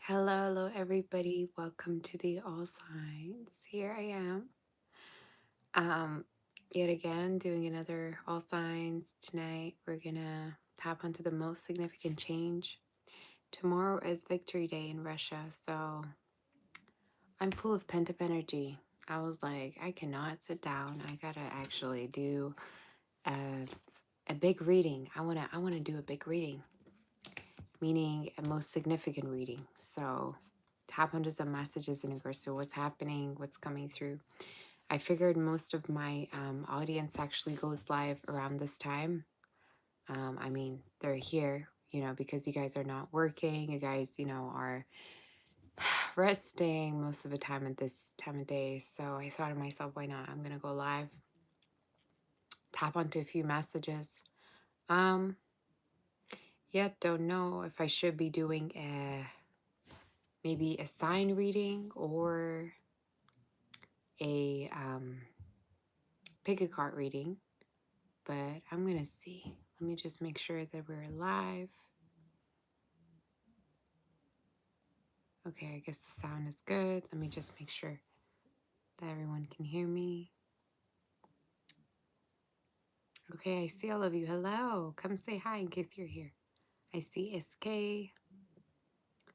Hello, hello, everybody. Welcome to the All Signs. Here I am. Um, Yet again, doing another All Signs tonight. We're gonna tap onto the most significant change. Tomorrow is Victory Day in Russia, so I'm full of pent-up energy. I was like, I cannot sit down. I gotta actually do a big reading. I wanna do a big reading, meaning a most significant reading. So tap onto some messages in regards to what's happening, what's coming through. I figured most of my audience actually goes live around this time. I mean, they're here, because you guys are not working. You guys, are resting most of the time at this time of day. So I thought to myself, why not? I'm going to go live, tap onto a few messages. Yet don't know if I should be doing maybe a sign reading or a pick a card reading, but I'm gonna see. Let me just make sure that we're live. Okay, I guess the sound is good. Let me just make sure that everyone can hear me. Okay, I see all of you. Hello, come say hi in case you're here. I see SK.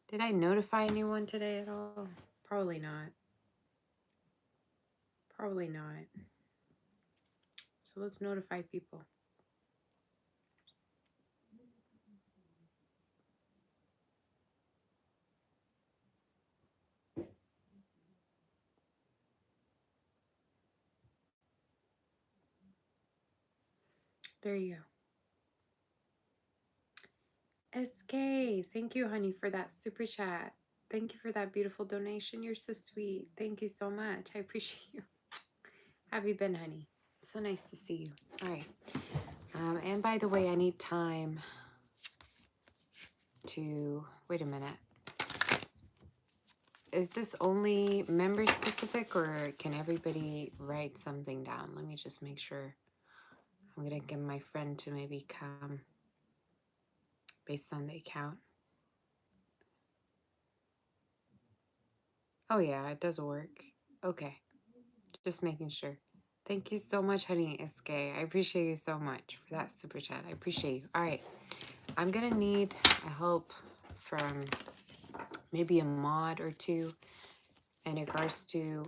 Did I notify anyone today at all? Probably not. Probably not. So let's notify people. There you go. SK, thank you, honey, for that super chat. Thank you for that beautiful donation. You're so sweet. Thank you so much. I appreciate you. How have you been, honey? So nice to see you. All right. And by the way, I need time to... Wait a minute. Is this only member specific or can everybody write something down? Let me just make sure. I'm going to get my friend to maybe come based on the account. Oh, yeah, it does work. Okay. Just making sure. Thank you so much, honey, SK. I appreciate you so much for that super chat. I appreciate you. All right. I'm going to need a help from maybe a mod or two in regards to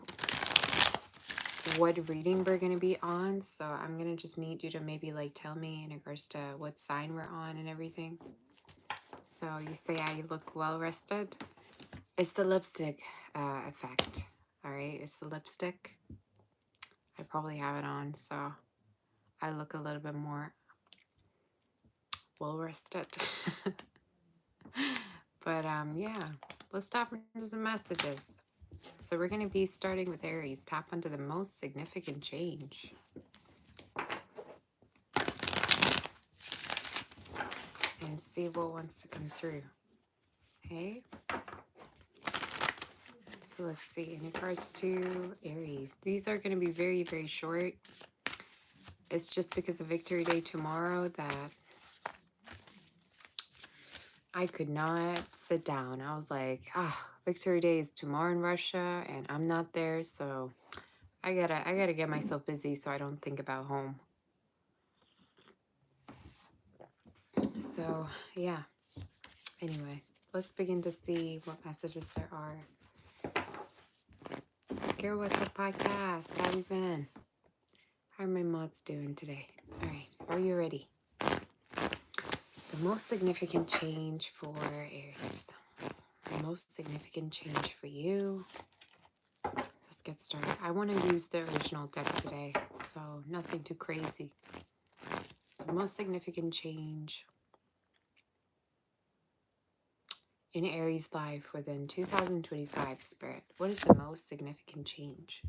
what reading we're going to be on. So I'm going to just need you to maybe like tell me in regards to what sign we're on and everything. So you say I look well rested. It's the lipstick effect. All right. It's the lipstick. I probably have it on. So I look a little bit more well rested. But yeah, let's tap into some messages. So we're going to be starting with Aries. Tap onto the most significant change. And see what wants to come through. Okay. So let's see. In regards to Aries, these are going to be very, very short. It's just because of Victory Day tomorrow that I could not sit down. I was like, Victory Day is tomorrow in Russia and I'm not there, so I gotta get myself busy so I don't think about home. So yeah. Anyway, let's begin to see what messages there are. Girl, what's up, podcast? How have you been? How are my mods doing today? All right, are you ready? The most significant change for Aries. The most significant change for you. Let's get started. I want to use the original deck today, so nothing too crazy. The most significant change in Aries' life within 2025, Spirit. What is the most significant change?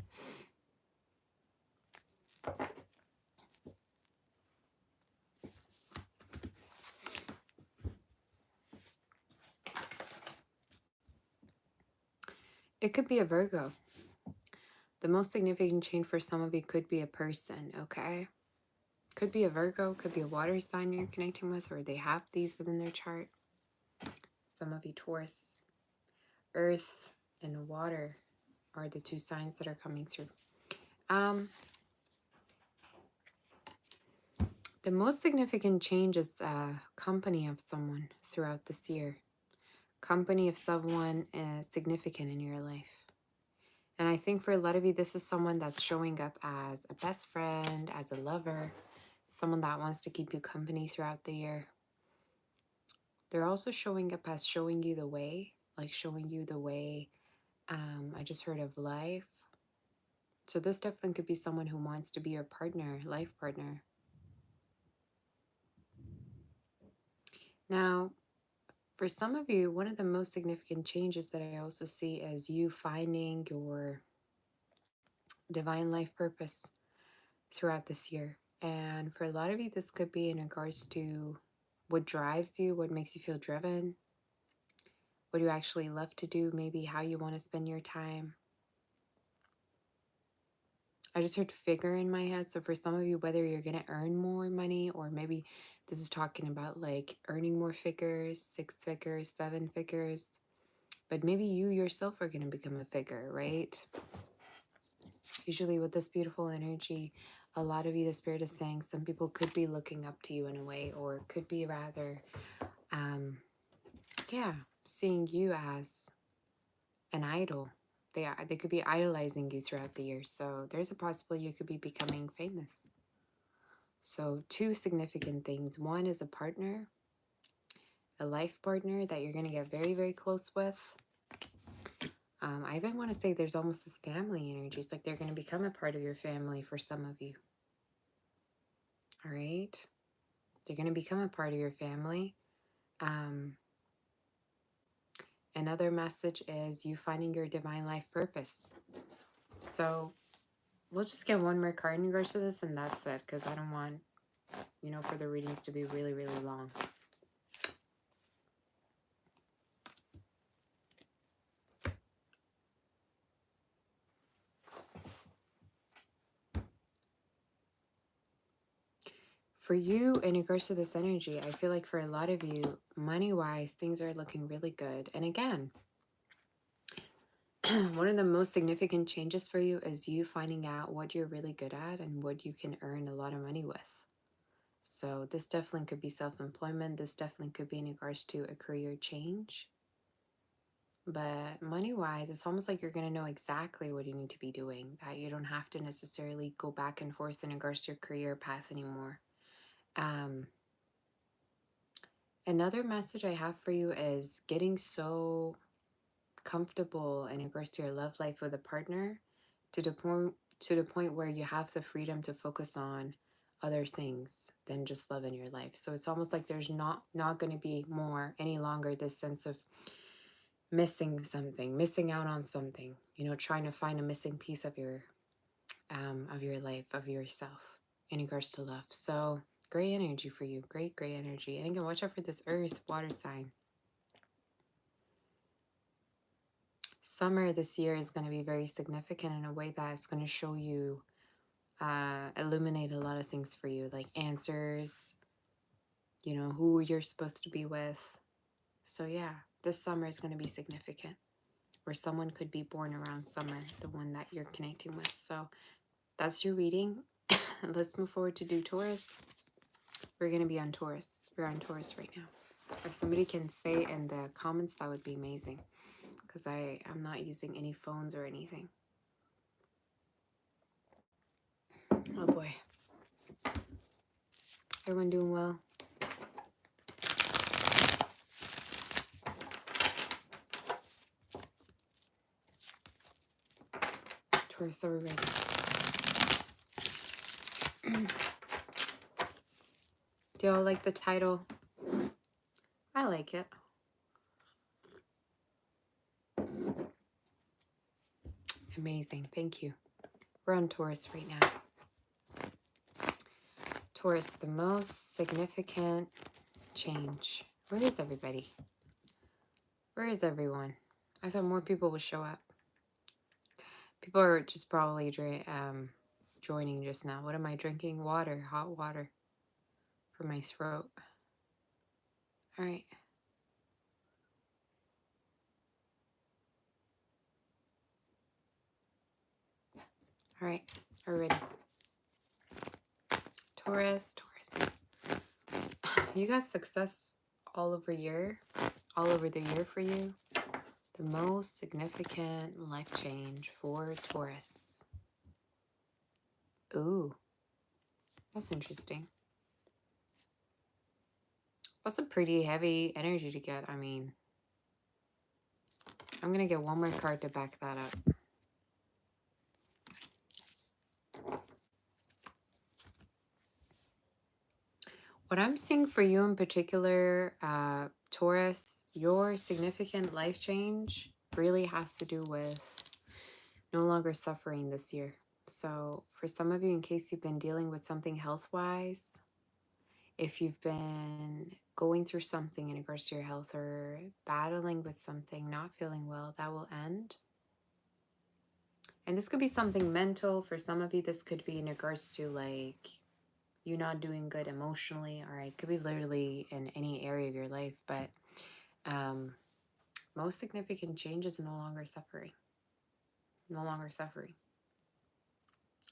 It could be a Virgo. The most significant change for some of you could be a person, okay? Could be a Virgo, could be a water sign you're connecting with, or they have these within their chart. Some of you Taurus. Earth and water are the two signs that are coming through. The most significant change is company of someone throughout this year. Company of someone significant in your life. And I think for a lot of you, this is someone that's showing up as a best friend, as a lover, someone that wants to keep you company throughout the year. They're also showing up as showing you the way, like showing you the way, I just heard of life. So this definitely could be someone who wants to be your partner, life partner. Now, for some of you, one of the most significant changes that I also see is you finding your divine life purpose throughout this year. And for a lot of you, this could be in regards to what drives you, what makes you feel driven, what you actually love to do, maybe how you want to spend your time. I just heard figure in my head. So for some of you, whether you're going to earn more money, or maybe this is talking about like earning more figures, 6 figures, 7 figures, but maybe you yourself are going to become a figure, right? Usually with this beautiful energy, a lot of you, the spirit is saying some people could be looking up to you in a way, or could be rather, seeing you as an idol. They could be idolizing you throughout the year. So there's a possibility you could be becoming famous. So two significant things. One is a partner, a life partner that you're going to get very, very close with. I even want to say there's almost this family energy. It's like they're going to become a part of your family for some of you. All right? They're going to become a part of your family. Another message is you finding your divine life purpose. So we'll just get one more card in regards to this, and that's it, because I don't want, for the readings to be really, really long. For you, in regards to this energy, I feel like for a lot of you, money-wise, things are looking really good. And again, one of the most significant changes for you is you finding out what you're really good at and what you can earn a lot of money with. So this definitely could be self-employment. This definitely could be in regards to a career change. But money-wise, it's almost like you're going to know exactly what you need to be doing, that you don't have to necessarily go back and forth in regards to your career path anymore. Another message I have for you is getting so comfortable in regards to your love life with a partner to the point where you have the freedom to focus on other things than just love in your life. So it's almost like there's not going to be any longer this sense of missing something, missing out on something, trying to find a missing piece of your life, of yourself in regards to love. So great energy for you. Great energy. And again, watch out for this earth, water sign. Summer this year is going to be very significant in a way that is going to show you, illuminate a lot of things for you, like answers, who you're supposed to be with. So yeah, this summer is going to be significant, where someone could be born around summer, the one that you're connecting with. So that's your reading. Let's move forward to do Taurus. We're going to be on Taurus. We're on Taurus right now. If somebody can say in the comments, that would be amazing, because I'm not using any phones or anything. Oh boy. Everyone doing well? Taurus, are we ready? Do y'all like the title? I like it. Amazing. Thank you. We're on Taurus right now. Taurus, the most significant change. Where is everybody? Where is everyone? I thought more people would show up. People are just probably joining just now. What am I drinking? Water, hot water for my throat. All right. All right, we're ready. Taurus, Taurus. You got success all over the year for you. The most significant life change for Taurus. Ooh, that's interesting. That's a pretty heavy energy to get. I mean, I'm going to get one more card to back that up. What I'm seeing for you in particular, Taurus, your significant life change really has to do with no longer suffering this year. So for some of you, in case you've been dealing with something health-wise, if you've been going through something in regards to your health or battling with something, not feeling well, that will end. And this could be something mental. For some of you, this could be in regards to like you not doing good emotionally, or it could be literally in any area of your life. But most significant change is no longer suffering. No longer suffering.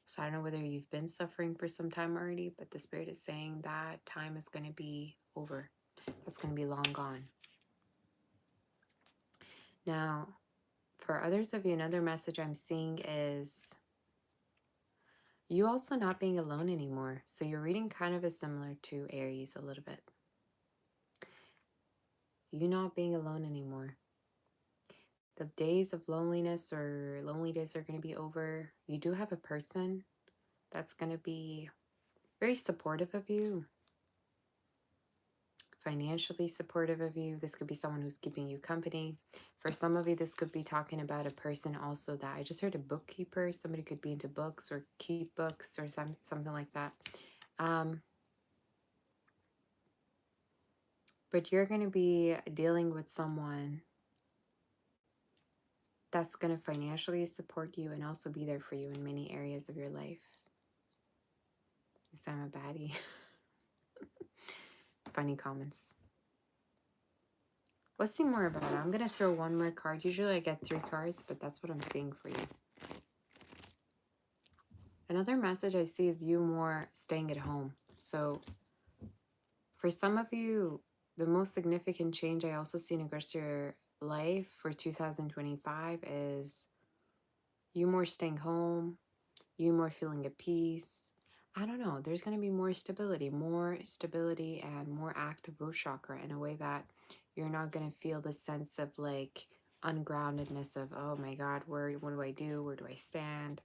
So I don't know whether you've been suffering for some time already, but the Spirit is saying that time is going to be over. That's going to be long gone. Now, for others of you, another message I'm seeing is you also not being alone anymore. So your reading kind of is similar to Aries a little bit. You not being alone anymore. The days of loneliness or lonely days are going to be over. You do have a person that's going to be very supportive of you, financially supportive of you. This could be someone who's keeping you company. For some of you, this could be talking about a person also that I just heard a bookkeeper. Somebody could be into books or keep books or something like that. But you're going to be dealing with someone that's going to financially support you and also be there for you in many areas of your life. Yes, I'm a baddie. Funny comments. Let's see more about it. I'm going to throw one more card. Usually I get 3 cards, but that's what I'm seeing for you. Another message I see is you more staying at home. So for some of you, the most significant change I also see in regards to your life for 2025 is you more staying home, you more feeling at peace. I don't know. There's going to be more stability and more active root chakra in a way that you're not going to feel the sense of like ungroundedness of, oh my God, what do I do? Where do I stand?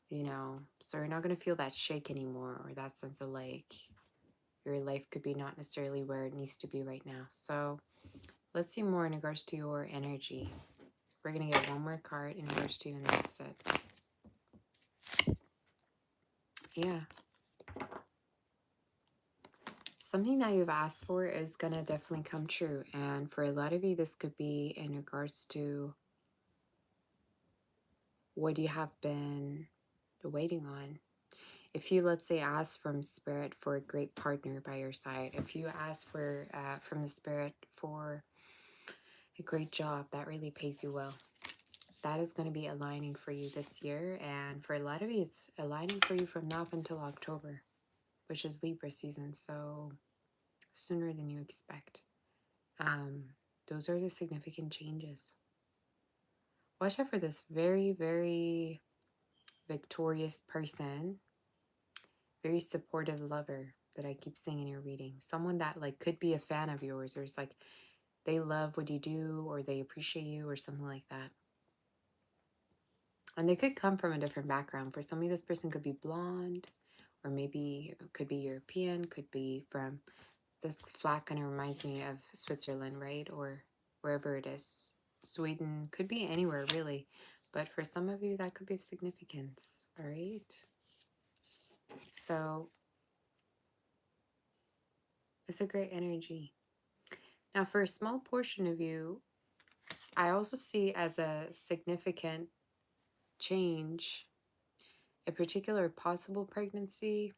You know, so you're not going to feel that shake anymore or that sense of like your life could be not necessarily where it needs to be right now. So let's see more in regards to your energy. We're going to get one more card in regards to you and that's it. Yeah. Something that you've asked for is going to definitely come true. And for a lot of you, this could be in regards to what you have been waiting on. If you, let's say, ask from Spirit for a great partner by your side, if you ask for from the Spirit for a great job that really pays you well, that is going to be aligning for you this year. And for a lot of you, it's aligning for you from now up until October, which is Libra season. So sooner than you expect. Those are the significant changes. Watch out for this very, very victorious person, very supportive lover that I keep seeing in your reading. Someone that like could be a fan of yours, or it's like they love what you do or they appreciate you or something like that. And they could come from a different background. For some of you, this person could be blonde, or maybe could be European, could be from, this flag kind of reminds me of Switzerland, right? Or wherever it is. Sweden, could be anywhere really. But for some of you, that could be of significance, all right? So it's a great energy. Now, for a small portion of you, I also see as a significant change a particular possible pregnancy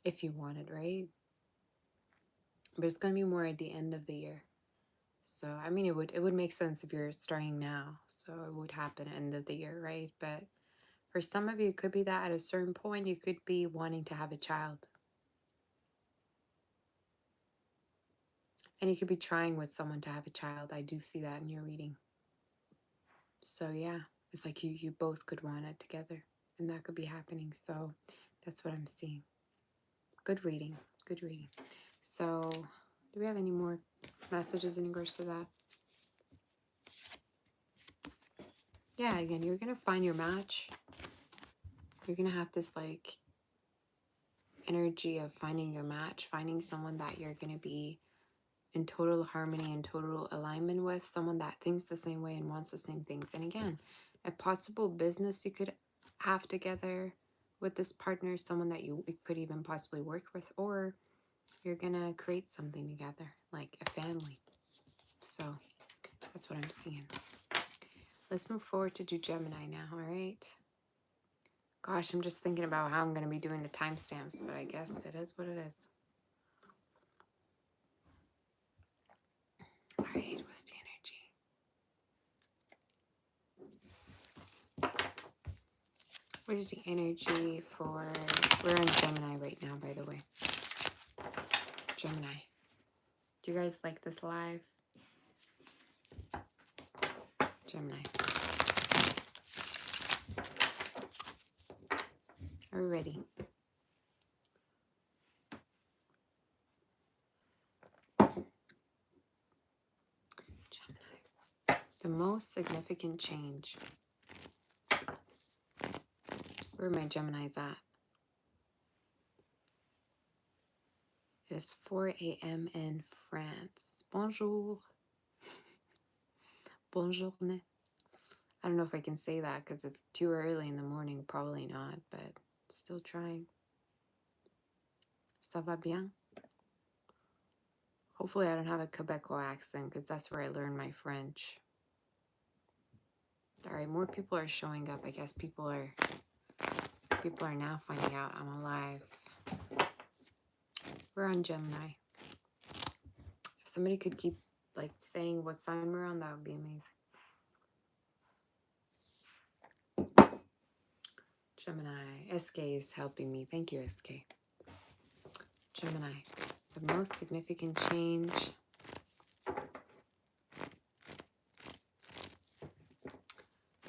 if you want it, right? But it's going to be more at the end of the year. So, I mean, it would make sense if you're starting now. So it would happen end of the year, right? But For some of you, it could be that at a certain point, you could be wanting to have a child. And you could be trying with someone to have a child. I do see that in your reading. So yeah, it's like you both could want it together. And that could be happening. So that's what I'm seeing. Good reading. Good reading. So do we have any more messages in regards to that? Yeah, again, you're going to find your match. You're going to have this like energy of finding your match, finding someone that you're going to be in total harmony and total alignment with, someone that thinks the same way and wants the same things. And again, a possible business you could have together with this partner, someone that you could even possibly work with, or you're going to create something together, like a family. So that's what I'm seeing. Let's move forward to do Gemini now, all right? Gosh, I'm just thinking about how I'm going to be doing the timestamps, but I guess it is what it is. All right, what's the energy? What is the energy for... We're in Gemini right now, by the way. Gemini. Do you guys like this live? Gemini. Are we ready? Gemini. The most significant change. Where are my Geminis at? It is 4 a.m. in France. Bonjour. Bonjourne. I don't know if I can say that because it's too early in the morning. Probably not, but still trying. Ça va bien? Hopefully I don't have a Quebecois accent because that's where I learned my French. All right, more people are showing up. I guess people are now finding out I'm alive. We're on Gemini. If somebody could keep like saying what sign we're on, that would be amazing. Gemini. SK is helping me. Thank you, SK. Gemini. The most significant change.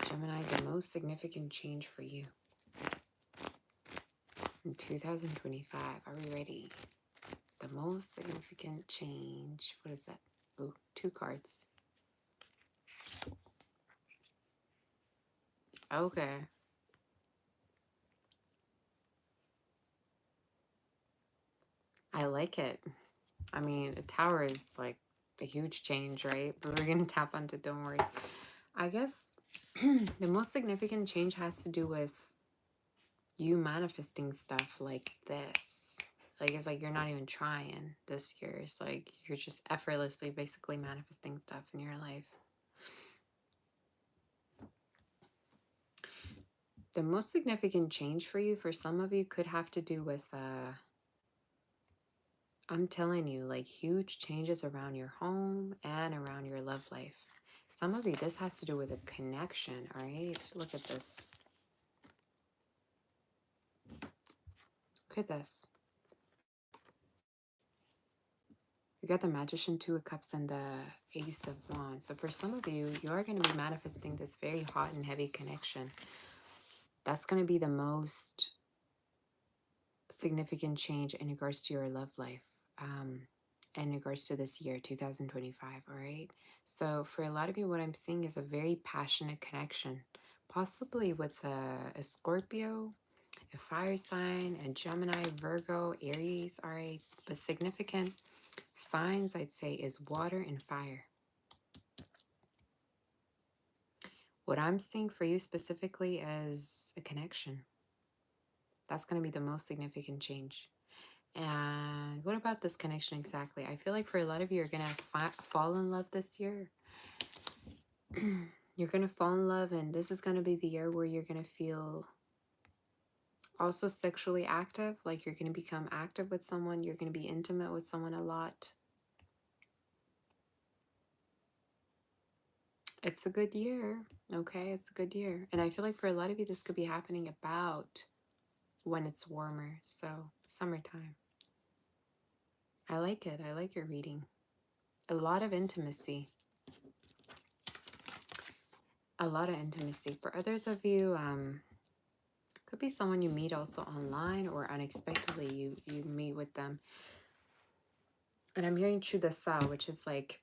Gemini, the most significant change for you in 2025. Are we ready? The most significant change. What is that? Ooh, 2 cards. Okay. I like it. I mean, a tower is like a huge change, right? But we're going to tap onto, don't worry. I guess the most significant change has to do with you manifesting stuff like this. Like, it's like you're not even trying this year. It's like you're just effortlessly basically manifesting stuff in your life. The most significant change for you, for some of you, could have to do with, I'm telling you, like huge changes around your home and around your love life. Some of you, this has to do with a connection, all right? Look at this. Look at this. You got the Magician, 2 of Cups, and the Ace of Wands. So for some of you, you are going to be manifesting this very hot and heavy connection. That's going to be the most significant change in regards to your love life, in regards to this year, 2025, all right? So for a lot of you, what I'm seeing is a very passionate connection, possibly with a Scorpio, a fire sign, a Gemini, Virgo, Aries, all right? But significant signs, I'd say, is water and fire. What I'm seeing for you specifically is a connection. That's going to be the most significant change. And what about this connection exactly? I feel like for a lot of you, you're going to fall in love this year. You're going to fall in love, and this is going to be the year where you're going to feel also sexually active. Like you're going to become active with someone. You're going to be intimate with someone a lot. It's a good year. Okay, it's a good year. And I feel like for a lot of you, this could be happening about when it's warmer. So, summertime. I like it. I like your reading. A lot of intimacy. A lot of intimacy. For others of you, could be someone you meet also online or unexpectedly you meet with them. And I'm hearing Chudasa, which is like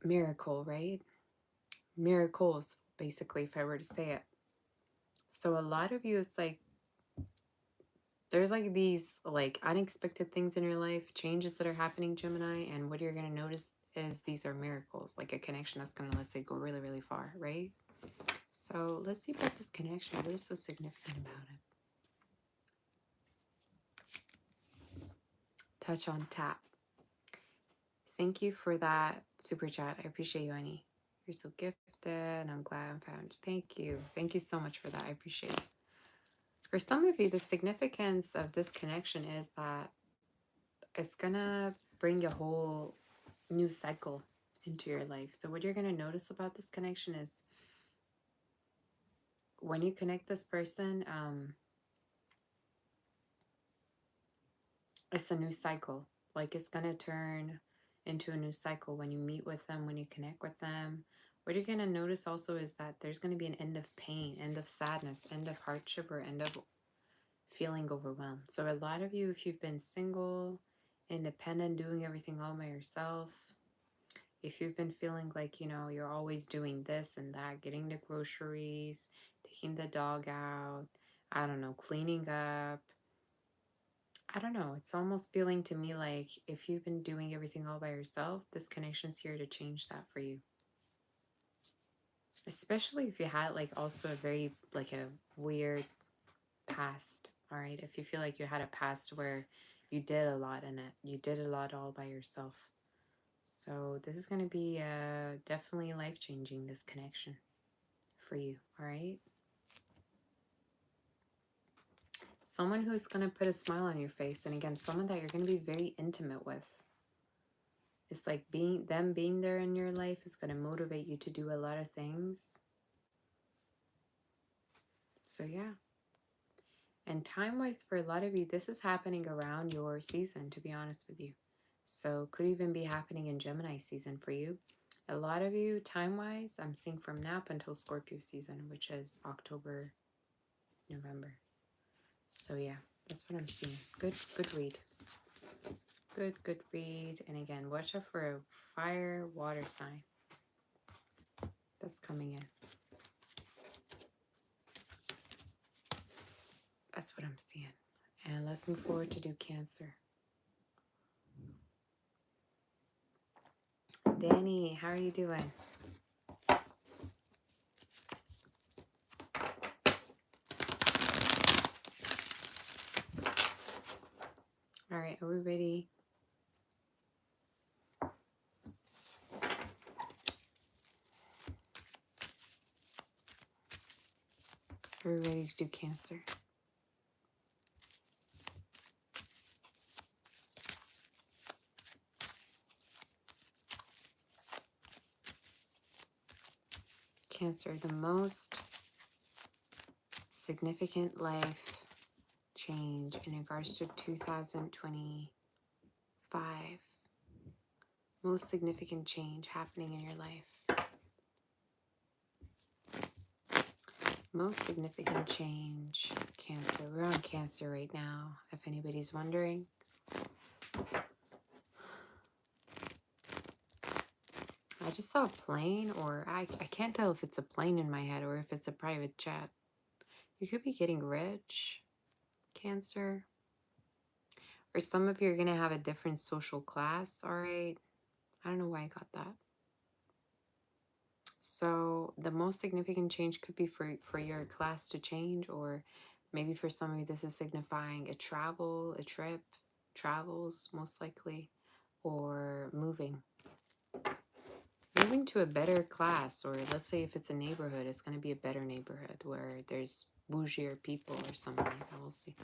miracle, right? Miracles, basically, if I were to say it. So a lot of you, it's like there's like these like unexpected things in your life, changes that are happening, Gemini, and what you're going to notice is these are miracles, like a connection that's going to, let's say, go really, really far, right? So let's see about this connection. What is so significant about it? Touch on tap. Thank you for that super chat. I appreciate you, Annie. You're so gifted, and I'm glad I found you. Thank you. Thank you so much for that. I appreciate it. For some of you, the significance of this connection is that it's going to bring a whole new cycle into your life. So what you're going to notice about this connection is when you connect this person, it's a new cycle. Like it's going to turn into a new cycle when you meet with them, when you connect with them. What you're going to notice also is that there's going to be an end of pain, end of sadness, end of hardship, or end of feeling overwhelmed. So a lot of you, if you've been single, independent, doing everything all by yourself, if you've been feeling like, you know, you're always doing this and that, getting the groceries, taking the dog out, I don't know, cleaning up, I don't know. It's almost feeling to me like if you've been doing everything all by yourself, this connection's here to change that for you. Especially if you had like also a very like a weird past, all right? If you feel like you had a past where you did a lot in it, you did a lot all by yourself. So this is going to be definitely life-changing, this connection for you, all right? Someone who's going to put a smile on your face, and again, someone that you're going to be very intimate with. It's like being there in your life is going to motivate you to do a lot of things. So yeah. And time-wise, for a lot of you, this is happening around your season, to be honest with you. So could even be happening in Gemini season for you. A lot of you, time-wise, I'm seeing from now up until Scorpio season, which is October, November. So yeah, that's what I'm seeing. Good read. Good read. And again, watch out for a fire water sign that's coming in. That's what I'm seeing. And let's move forward to do Cancer. Danny, how are you doing? All right, are we ready? Are we ready to do Cancer? Cancer, the most significant life change in regards to 2025. Most significant change happening in your life. Most significant change, Cancer. We're on Cancer right now, if anybody's wondering. I just saw a plane, or I can't tell if it's a plane in my head or if it's a private jet. You could be getting rich, Cancer. Or some of you are going to have a different social class, all right? I don't know why I got that. So the most significant change could be for your class to change, or maybe for some of you this is signifying a travel, a trip, travels most likely, or moving to a better class, or let's say if it's a neighborhood, it's going to be a better neighborhood where there's bougier people or something like that. We'll see.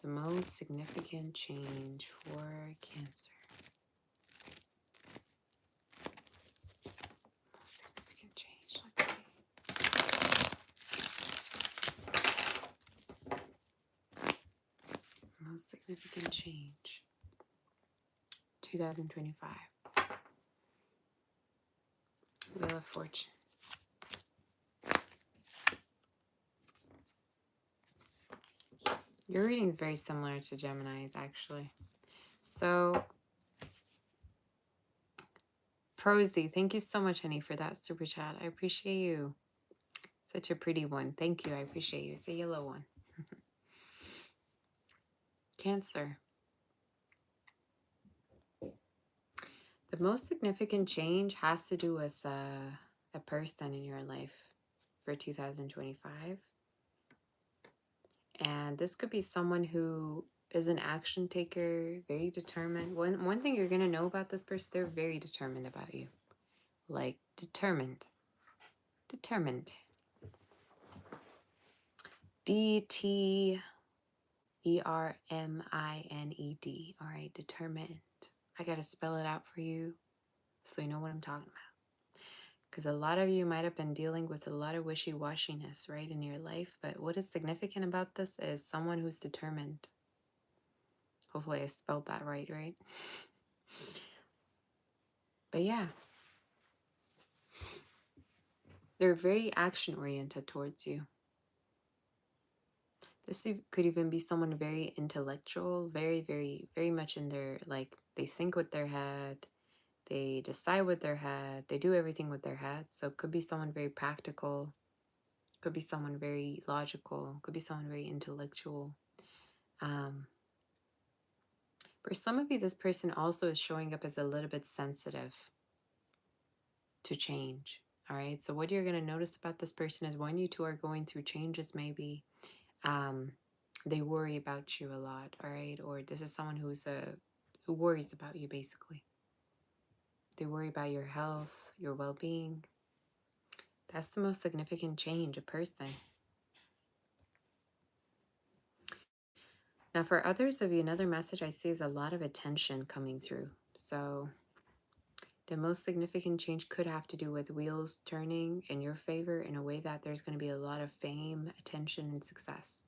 The most significant change for Cancer. Most most significant change? 2025. Wheel of Fortune. Your reading is very similar to Gemini's, actually. So, Prosy, thank you so much, honey, for that super chat. I appreciate you. Such a pretty one. Thank you. I appreciate you. It's a yellow one. Cancer. The most significant change has to do with a person in your life for 2025. And this could be someone who is an action taker, very determined. One thing you're going to know about this person, they're very determined about you. Like, determined. Determined. DTERMINED. All right, determined. I got to spell it out for you so you know what I'm talking about. Because a lot of you might have been dealing with a lot of wishy-washiness, right, in your life. But what is significant about this is someone who's determined. Hopefully I spelled that right? But yeah. They're very action-oriented towards you. This could even be someone very intellectual, very, very, very much in their, like, they think with their head. They decide with their head. They do everything with their head. So it could be someone very practical. Could be someone very logical. Could be someone very intellectual. For some of you, this person also is showing up as a little bit sensitive to change. All right. So what you're going to notice about this person is when you two are going through changes, maybe they worry about you a lot. All right. Or this is someone who worries about you, basically. They worry about your health, your well-being. That's the most significant change, a person. Now, for others of you, another message I see is a lot of attention coming through. So the most significant change could have to do with wheels turning in your favor in a way that there's going to be a lot of fame, attention, and success.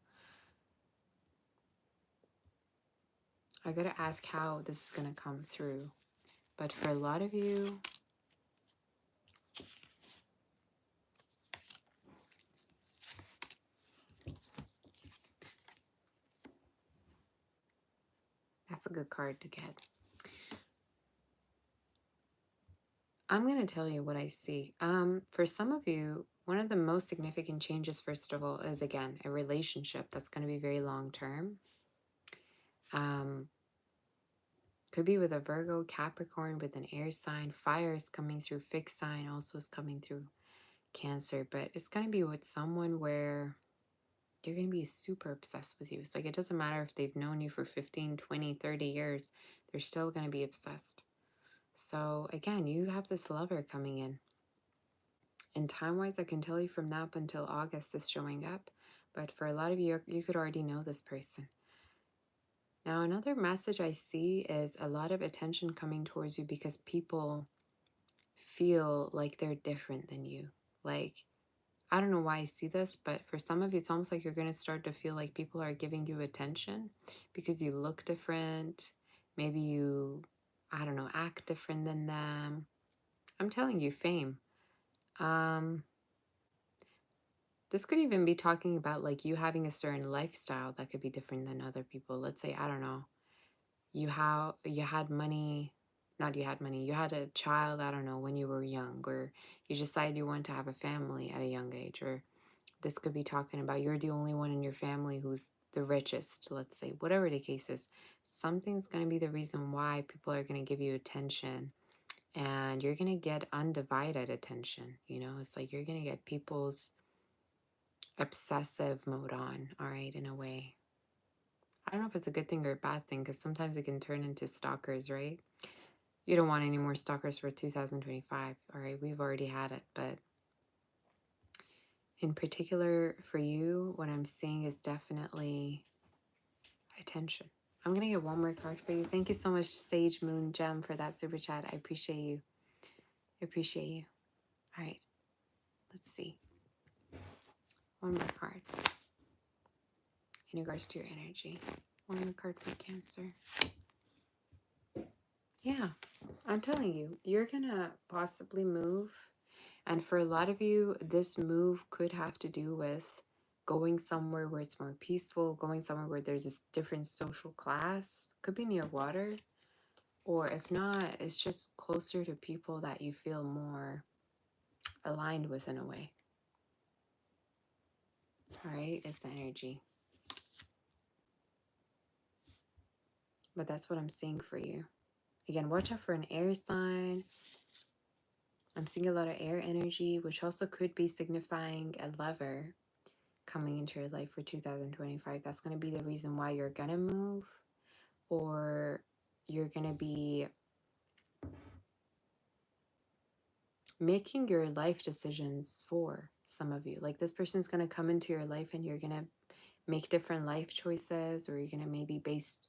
I got to ask how this is going to come through. But for a lot of you, that's a good card to get. I'm going to tell you what I see. For some of you, one of the most significant changes, first of all, is, again, a relationship that's going to be very long-term. Could be with a Virgo, Capricorn, with an air sign. Fire is coming through. Fixed sign also is coming through. Cancer. But it's going to be with someone where they're going to be super obsessed with you. It's like it doesn't matter if they've known you for 15, 20, 30 years. They're still going to be obsessed. So again, you have this lover coming in. And time-wise, I can tell you from now up until August is showing up. But for a lot of you, you could already know this person. Now, another message I see is a lot of attention coming towards you because people feel like they're different than you. Like, I don't know why I see this, but for some of you, it's almost like you're going to start to feel like people are giving you attention because you look different. Maybe you, I don't know, act different than them. I'm telling you, fame. This could even be talking about like you having a certain lifestyle that could be different than other people. Let's say, I don't know, you had money, not you had money, you had a child, I don't know, when you were young, or you decided you wanted to have a family at a young age, or this could be talking about you're the only one in your family who's the richest, let's say, whatever the case is. Something's going to be the reason why people are going to give you attention, and you're going to get undivided attention. You know, it's like you're going to get people's obsessive mode on, all right, in a way. I don't know if it's a good thing or a bad thing because sometimes it can turn into stalkers, right? You don't want any more stalkers for 2025, all right? We've already had it, but in particular for you, what I'm seeing is definitely attention. I'm going to get one more card for you. Thank you so much, Sage Moon Gem, for that super chat. I appreciate you. I appreciate you. All right, let's see. One more card in regards to your energy. One more card for Cancer. Yeah, I'm telling you, you're gonna possibly move. And for a lot of you, this move could have to do with going somewhere where it's more peaceful, going somewhere where there's a different social class. Could be near water. Or if not, it's just closer to people that you feel more aligned with in a way. All right, is the energy. But that's what I'm seeing for you. Again, watch out for an air sign. I'm seeing a lot of air energy, which also could be signifying a lover coming into your life for 2025. That's going to be the reason why you're going to move, or you're going to be making your life decisions for some of you. Like this person's going to come into your life and you're going to make different life choices, or you're going to maybe base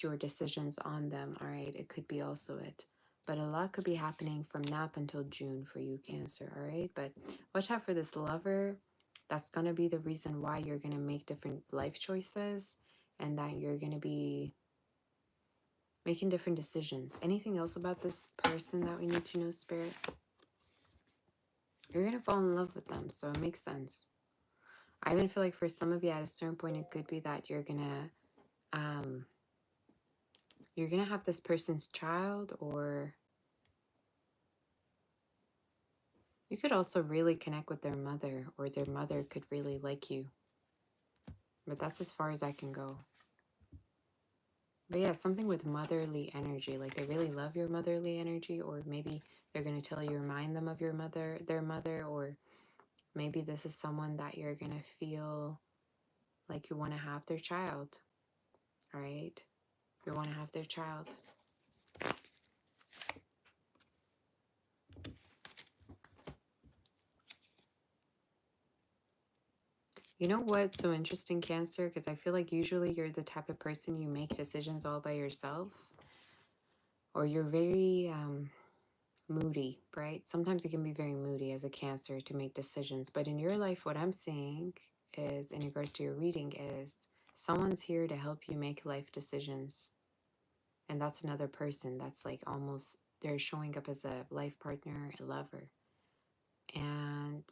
your decisions on them. All right, it could be also it. But a lot could be happening from now up until June for you, Cancer. All right, but watch out for this lover. That's going to be the reason why you're going to make different life choices, and that you're going to be making different decisions. Anything else about this person that we need to know, Spirit? You're going to fall in love with them, so it makes sense. I even feel like for some of you at a certain point, it could be that you're going to have this person's child, or you could also really connect with their mother, or their mother could really like you. But that's as far as I can go. But yeah, something with motherly energy, like they really love your motherly energy, or maybe they're going to tell you, remind them of your mother, their mother, or maybe this is someone that you're going to feel like you want to have their child. All right? You want to have their child. You know what's so interesting, Cancer? Because I feel like usually you're the type of person, you make decisions all by yourself. Or you're very moody, right? Sometimes you can be very moody as a Cancer to make decisions. But in your life, what I'm seeing is, in regards to your reading, is someone's here to help you make life decisions. And that's another person that's like almost, they're showing up as a life partner, a lover. And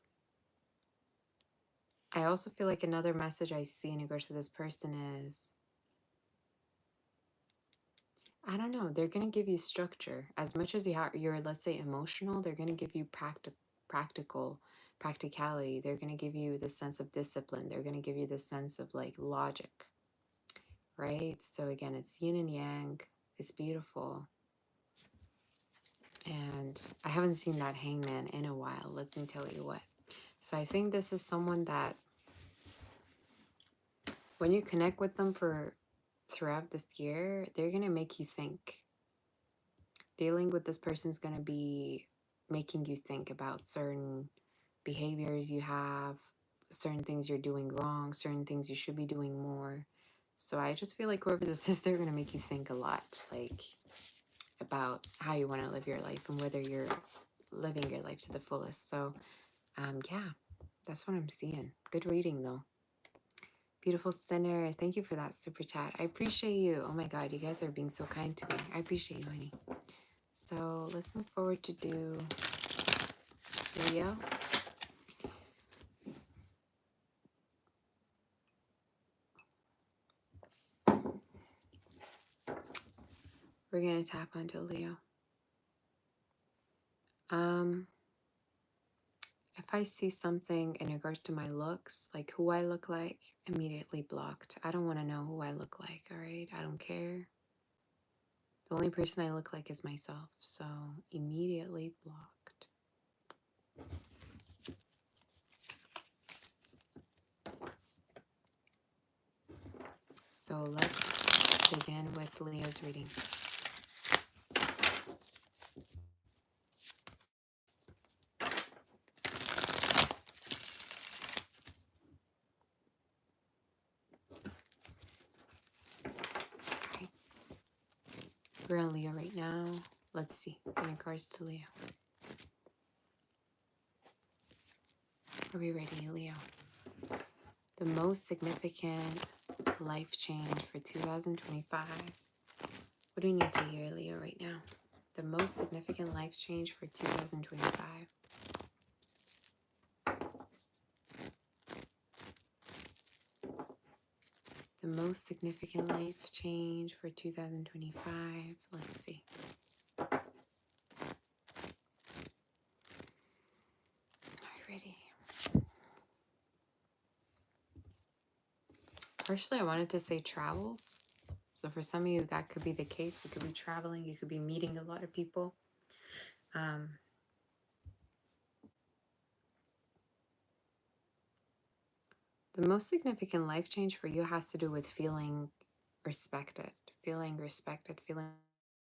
I also feel like another message I see in regards to this person is, I don't know, they're going to give you structure. As much as you're, let's say, emotional, they're going to give you practicality. They're going to give you the sense of discipline. They're going to give you the sense of like logic, right? So again, it's yin and yang. It's beautiful. And I haven't seen that hangman in a while, let me tell you what. So I think this is someone that when you connect with them throughout this year, they're going to make you think. Dealing with this person is going to be making you think about certain behaviors you have, certain things you're doing wrong, certain things you should be doing more. So I just feel like whoever this is, they're going to make you think a lot, like about how you want to live your life and whether you're living your life to the fullest. So yeah, that's what I'm seeing. Good reading though. Beautiful Sinner, thank you for that super chat. I appreciate you. Oh my God, you guys are being so kind to me. I appreciate you, honey. So let's move forward to do Leo. We're going to tap onto Leo. If I see something in regards to my looks, like who I look like, immediately blocked. I don't want to know who I look like, all right? I don't care. The only person I look like is myself, so immediately blocked. So let's begin with Leo's reading. Okay. We're on Leo right now. Let's see, in regards to Leo. Are we ready, Leo? The most significant life change for 2025. What do you need to hear, Leo, right now? The most significant life change for 2025. The most significant life change for 2025. Let's see. Are you ready? Partially, I wanted to say travels. So for some of you, that could be the case. You could be traveling. You could be meeting a lot of people. The most significant life change for you has to do with feeling respected, feeling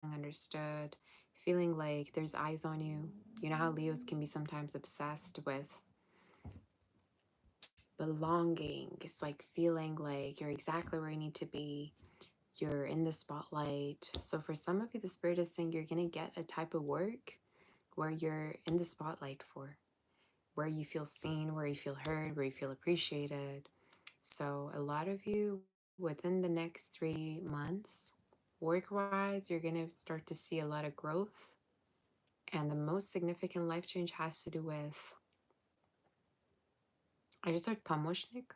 understood, feeling like there's eyes on you. You know how Leos can be sometimes obsessed with belonging. It's like feeling like you're exactly where you need to be. You're in the spotlight. So for some of you, the Spirit is saying you're going to get a type of work where you're in the spotlight for, where you feel seen, where you feel heard, where you feel appreciated. So a lot of you within the next 3 months, work-wise, you're going to start to see a lot of growth. And the most significant life change has to do with, I just heard Pomoshnik.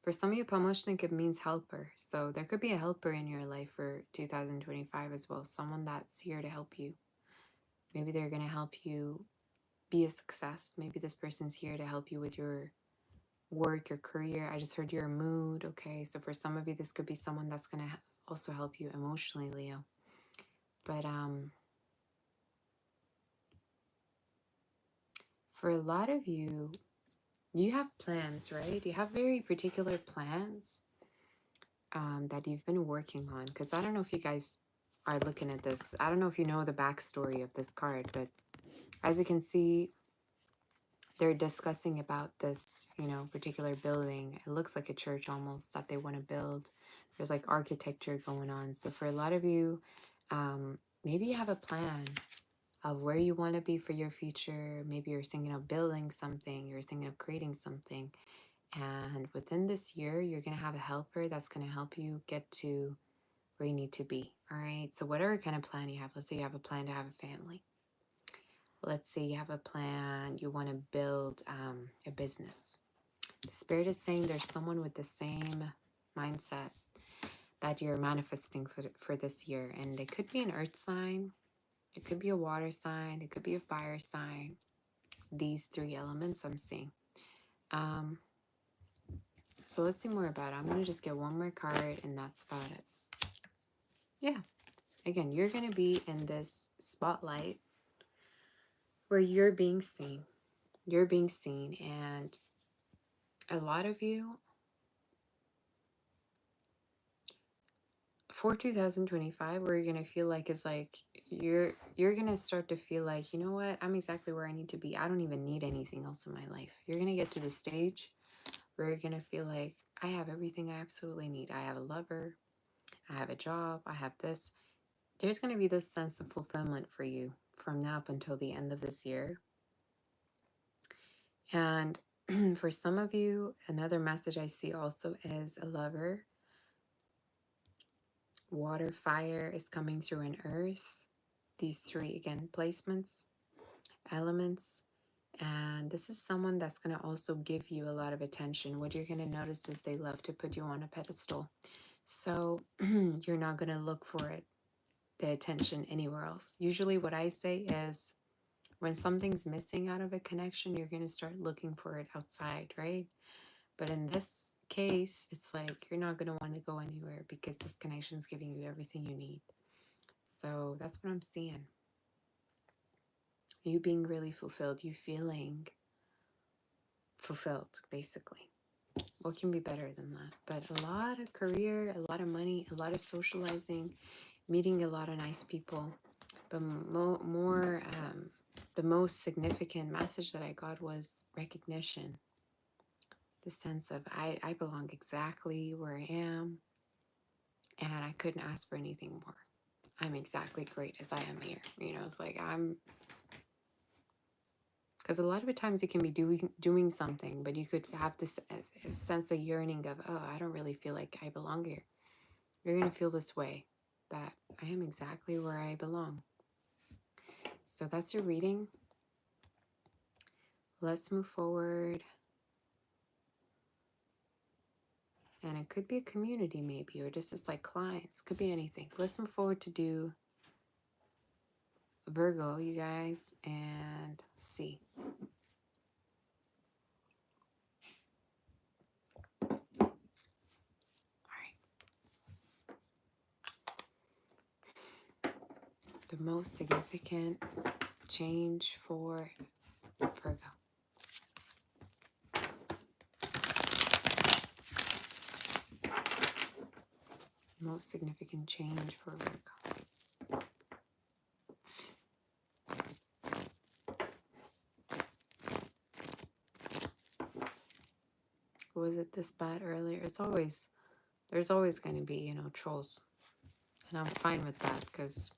For some of you, Pomoshnik, it means helper. So there could be a helper in your life for 2025 as well. Someone that's here to help you. Maybe they're going to help you be a success. Maybe this person's here to help you with your work, your career. I just heard your mood. Okay, so for some of you, this could be someone that's going to also help you emotionally, Leo. But for a lot of you, you have plans, right? You have very particular plans that you've been working on. Because I don't know if you guys are looking at this. I don't know if you know the backstory of this card, but as you can see, they're discussing about this, you know, particular building. It looks like a church almost that they want to build. There's like architecture going on. So for a lot of you, maybe you have a plan of where you want to be for your future. Maybe you're thinking of building something, you're thinking of creating something. And within this year, you're going to have a helper that's going to help you get to where you need to be. All right. So whatever kind of plan you have, let's say you have a plan to have a family. Let's say you have a plan, you want to build a business. The Spirit is saying there's someone with the same mindset that you're manifesting for this year. And it could be an earth sign, it could be a water sign, it could be a fire sign. These 3 elements I'm seeing. So let's see more about it. I'm going to just get one more card and that's about it. Yeah. Again, you're going to be in this spotlight where you're being seen. You're being seen. And a lot of you, for 2025, where you're going to feel like is like you're going to start to feel like, you know what, I'm exactly where I need to be. I don't even need anything else in my life. You're going to get to the stage where you're going to feel like I have everything I absolutely need. I have a lover, I have a job, I have this. There's going to be this sense of fulfillment for you from now up until the end of this year. And for some of you, another message I see also is a lover. Water, fire is coming through an earth. These 3, again, placements, elements. And this is someone that's going to also give you a lot of attention. What you're going to notice is they love to put you on a pedestal. So you're not going to look for it, the attention anywhere else. Usually what I say is when something's missing out of a connection, you're going to start looking for it outside, right? But in this case, it's like you're not going to want to go anywhere because this connection is giving you everything you need. So that's what I'm seeing. You being really fulfilled, you feeling fulfilled, basically. What can be better than that? But a lot of career, a lot of money, a lot of socializing, meeting a lot of nice people. But the most significant message that I got was recognition. The sense of I belong exactly where I am, and I couldn't ask for anything more. I'm exactly great as I am here. You know, it's like because Because a lot of the times you can be doing something, but you could have this sense of yearning of, oh, I don't really feel like I belong here. You're going to feel this way, that I am exactly where I belong. So that's your reading. Let's move forward. And it could be a community maybe, or just as like clients. Could be anything. Let's move forward to do Virgo, you guys, and see. The most significant change for Virgo. Most significant change for Virgo. Was it this bad earlier? There's always going to be, trolls. And I'm fine with that because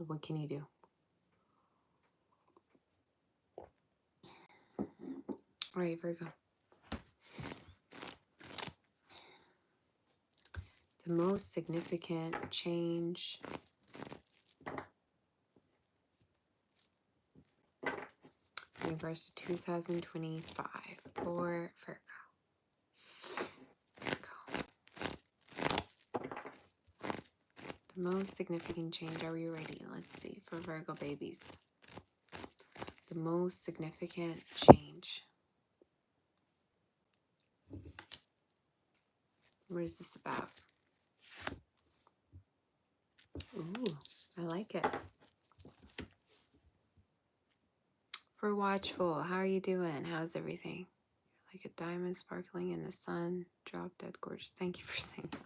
what can you do? All right, Virgo. The most significant change in regards to 2025 for Virgo. The most significant change. Are we ready? Let's see. For Virgo babies. The most significant change. What is this about? Ooh, I like it. For Watchful, how are you doing? How's everything? Like a diamond sparkling in the sun. Drop dead gorgeous. Thank you for saying that.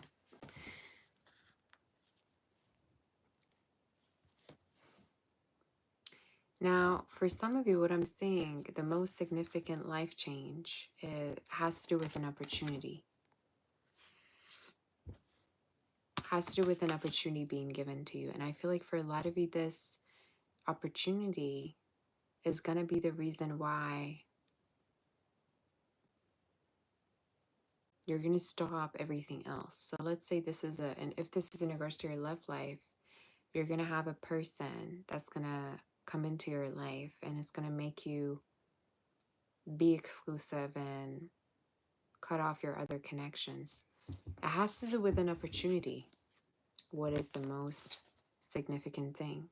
Now, for some of you, what I'm seeing, the most significant life change has to do with an opportunity. Has to do with an opportunity being given to you. And I feel like for a lot of you, this opportunity is going to be the reason why you're going to stop everything else. So let's say this is and if this is in regards to your love life, you're going to have a person that's going to come into your life and it's going to make you be exclusive and cut off your other connections. It has to do with an opportunity. What is the most significant thing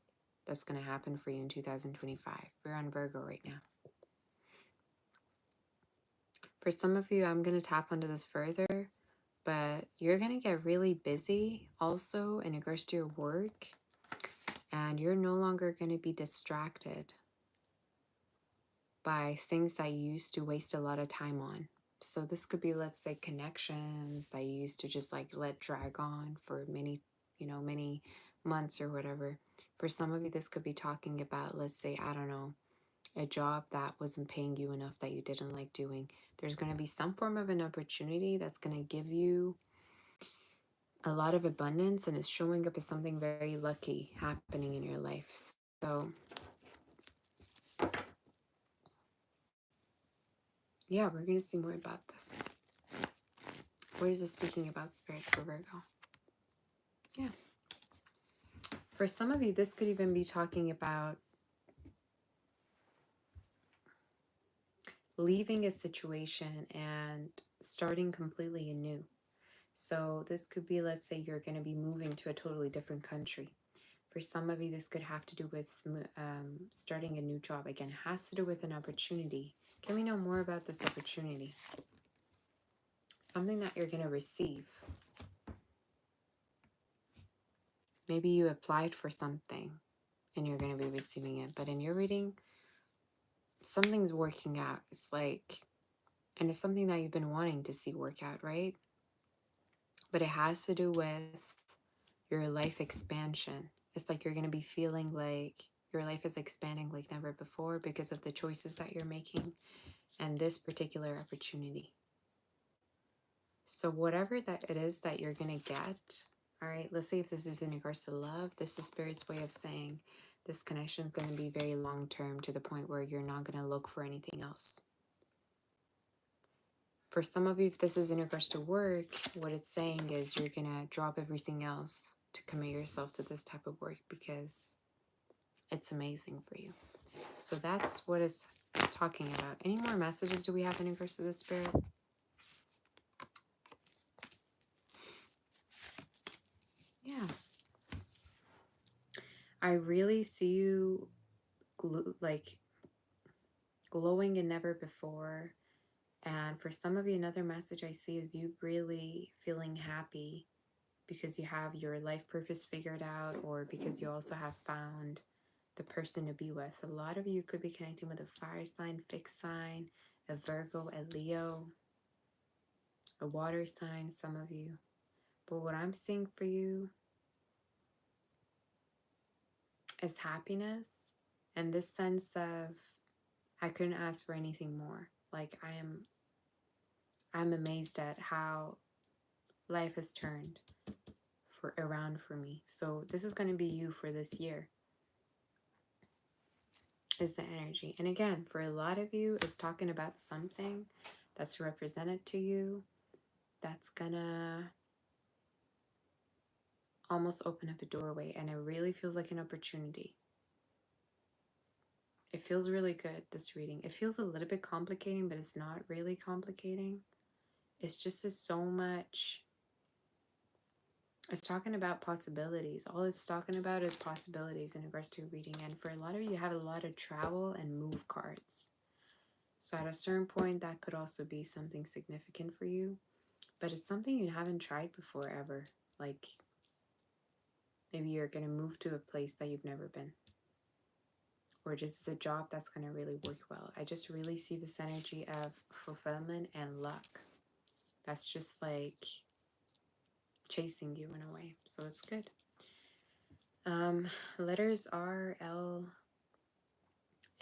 that's going to happen for you in 2025? We're on Virgo right now. For some of you, I'm going to tap onto this further, but you're going to get really busy also in regards to your work, and you're no longer going to be distracted by things that you used to waste a lot of time on. So this could be, let's say, connections that you used to just like let drag on for many months or whatever. For some of you, this could be talking about, let's say, I don't know, a job that wasn't paying you enough that you didn't like doing. There's going to be some form of an opportunity that's going to give you a lot of abundance, and it's showing up as something very lucky happening in your life. So yeah, we're going to see more about this. What is this speaking about, Spirit, for Virgo? Yeah. For some of you, this could even be talking about leaving a situation and starting completely anew. So this could be, let's say you're going to be moving to a totally different country. For some of you, this could have to do with starting a new job. Again, it has to do with an opportunity. Can we know more about this opportunity? Something that you're going to receive. Maybe you applied for something and you're going to be receiving it. But in your reading, something's working out. It's like, and it's something that you've been wanting to see work out, right? But it has to do with your life expansion. It's like you're going to be feeling like your life is expanding like never before because of the choices that you're making and this particular opportunity. So whatever that it is that you're going to get, all right, let's see if this is in regards to love. This is Spirit's way of saying This connection is going to be very long term, to the point where you're not going to look for anything else. For some of you, if this is in regards to work, what it's saying is you're going to drop everything else to commit yourself to this type of work, because it's amazing for you. So that's what it's talking about. Any more messages do we have in regards to the spirit? Yeah. I really see you glowing and never before. And for some of you, another message I see is you really feeling happy because you have your life purpose figured out, or because you also have found the person to be with. A lot of you could be connecting with a fire sign, fixed sign, a Virgo, a Leo, a water sign, some of you. But what I'm seeing for you is happiness, and this sense of, I couldn't ask for anything more. Like, I'm amazed at how life has turned around for me. So this is going to be you for this year, is the energy. And again, for a lot of you, it's talking about something that's represented to you that's gonna almost open up a doorway, and it really feels like an opportunity. It feels really good, this reading. It feels a little bit complicating, but it's not really complicating. It's just so much. It's talking about possibilities. All it's talking about is possibilities in regards to reading. And for a lot of you, have a lot of travel and move cards. So at a certain point, that could also be something significant for you. But it's something you haven't tried before ever. Like, maybe you're going to move to a place that you've never been. Or just a job that's going to really work well. I just really see this energy of fulfillment and luck. That's just like chasing you in a way. So it's good. Letters R, L,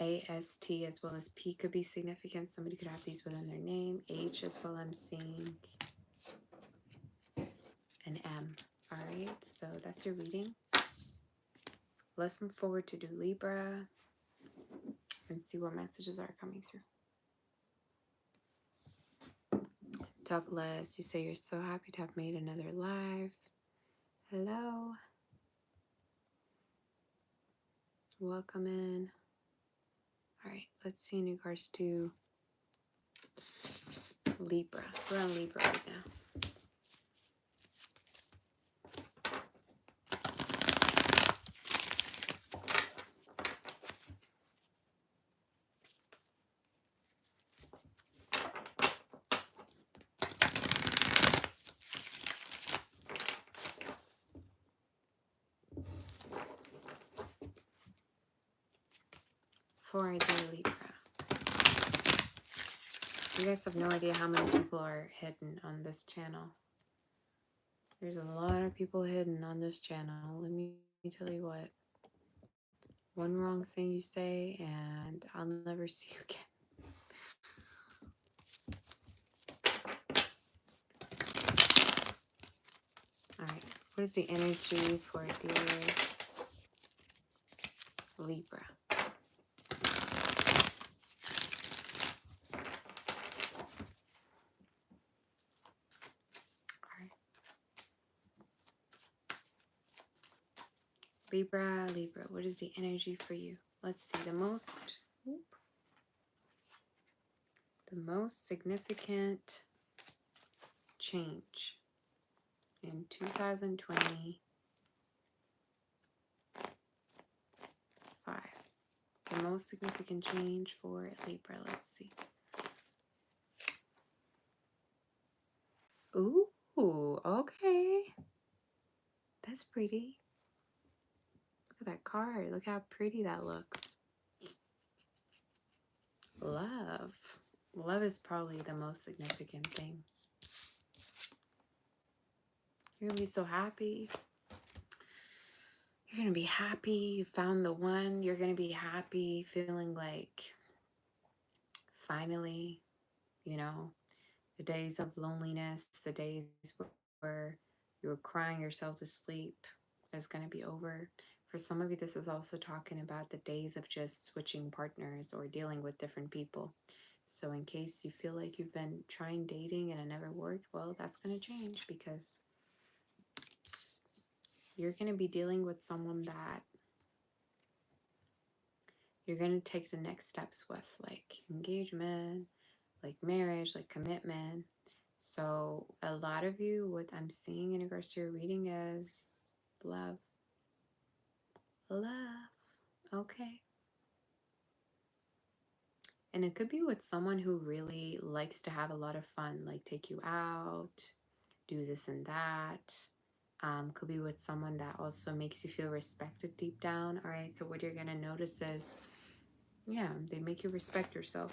A, S, T, as well as P could be significant. Somebody could have these within their name. H as well, I'm seeing. And M. All right, so that's your reading. Let's move forward to do Libra and see what messages are coming through. Douglas, you say you're so happy to have made another live. Hello. Welcome in. All right, let's see in regards to Libra. We're on Libra right now. For I do Libra. You guys have no idea how many people are hidden on this channel. There's a lot of people hidden on this channel. Let me tell you what. One wrong thing you say and I'll never see you again. Alright, what is the energy for dear Libra? Alright. Libra, what is the energy for you? Let's see, the most significant change in 2025. The most significant change for Libra, let's see. Ooh, okay. That's pretty. Look at that card. Look how pretty that looks. Love. Love is probably the most significant thing. You're going to be so happy. You're going to be happy. You found the one. You're going to be happy, feeling like finally, you know, the days of loneliness, the days where you were crying yourself to sleep is going to be over. For some of you, this is also talking about the days of just switching partners or dealing with different people. So in case you feel like you've been trying dating and it never worked, well, that's going to change because you're going to be dealing with someone that you're going to take the next steps with, like engagement, like marriage, like commitment. So a lot of you, what I'm seeing in regards to your reading is love. Love. Okay. And it could be with someone who really likes to have a lot of fun, like take you out, do this and that. Could be with someone that also makes you feel respected deep down. All right. So what you're going to notice is, yeah, they make you respect yourself.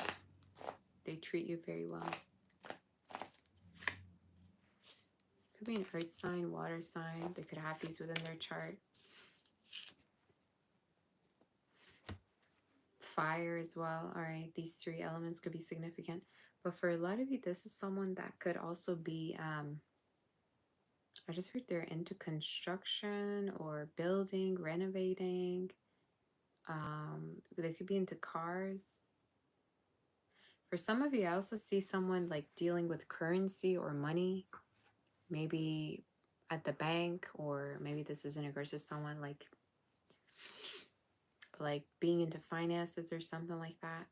They treat you very well. Could be an earth sign, water sign. They could have these within their chart. Fire as well. All right. These three elements could be significant. But for a lot of you, this is someone that could also be, I just heard they're into construction or building, renovating. They could be into cars. For some of you, I also see someone like dealing with currency or money, maybe at the bank, or maybe this is in regards to someone like being into finances or something like that.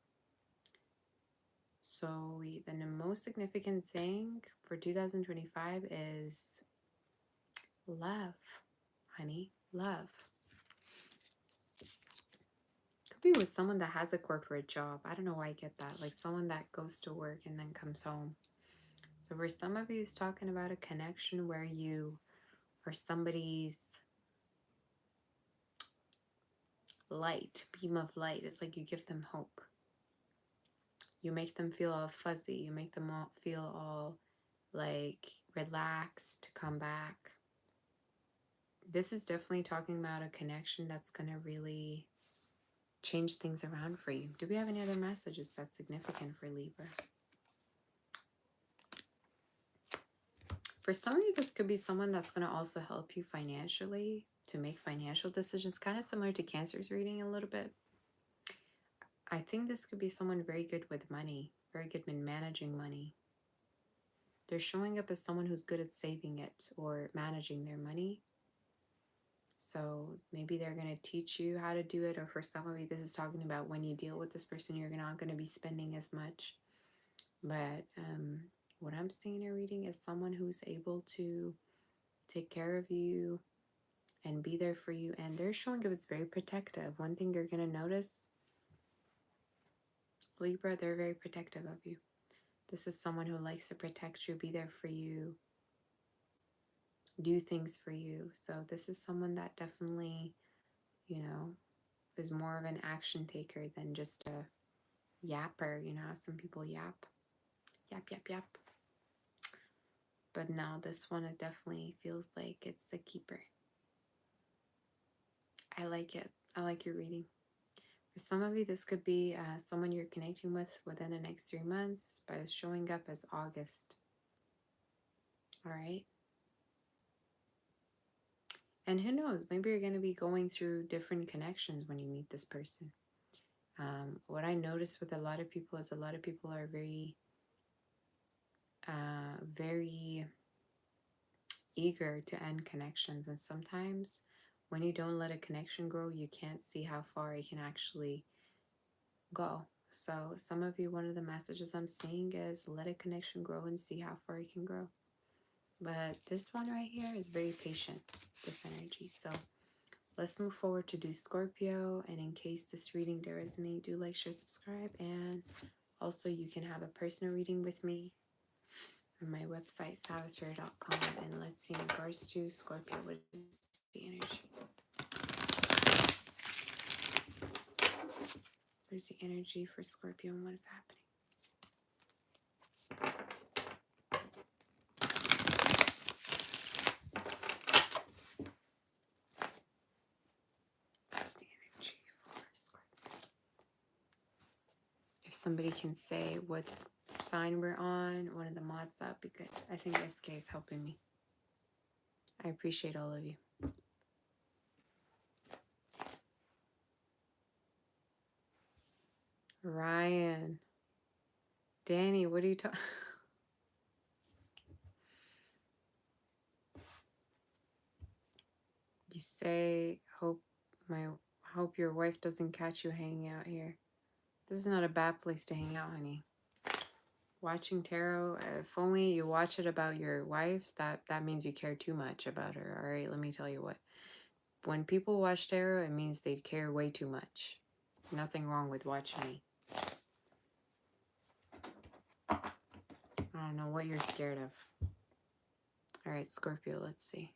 So then the most significant thing for 2025 is love, honey, love. Could be with someone that has a corporate job. I don't know why I get that. Like someone that goes to work and then comes home. So for some of you, it's talking about a connection where you are somebody's light, beam of light. It's like you give them hope. You make them feel all fuzzy. You make them all feel all like relaxed to come back. This is definitely talking about a connection that's going to really change things around for you. Do we have any other messages that's significant for Libra? For some of you, this could be someone that's going to also help you financially to make financial decisions, kind of similar to Cancer's reading a little bit. I think this could be someone very good with money, very good in managing money. They're showing up as someone who's good at saving it or managing their money. So maybe they're going to teach you how to do it. Or for some of you, this is talking about when you deal with this person, you're not going to be spending as much. But what I'm seeing in a reading is someone who's able to take care of you and be there for you. And they're showing up as very protective. One thing you're going to notice, Libra, they're very protective of you. This is someone who likes to protect you, be there for you, do things for you. So this is someone that definitely, is more of an action taker than just a yapper. Some people yap. Yap, yap, yap. But no, this one, it definitely feels like it's a keeper. I like it. I like your reading. For some of you, this could be someone you're connecting with within the next 3 months, but it's showing up as August. All right. And who knows, maybe you're going to be going through different connections when you meet this person. What I notice with a lot of people is a lot of people are very, very eager to end connections. And sometimes when you don't let a connection grow, you can't see how far it can actually go. So some of you, one of the messages I'm seeing is let a connection grow and see how far it can grow. But this one right here is very patient, this energy. So let's move forward to do Scorpio. And in case this reading did resonate, do like, share, subscribe. And also you can have a personal reading with me on my website, savasrare.com. And let's see in regards to Scorpio, what is the energy? What is the energy for Scorpio and what is happening? What's the energy for Scorpio? If somebody can say what sign we're on, one of the mods, that would be good. I think SK is helping me. I appreciate all of you. Ryan. Danny, what are you talking? You say, hope your wife doesn't catch you hanging out here. This is not a bad place to hang out, honey. Watching tarot, if only you watch it about your wife, that means you care too much about her. All right, let me tell you what. When people watch tarot, it means they care way too much. Nothing wrong with watching me. I don't know what you're scared of. All right, Scorpio, let's see.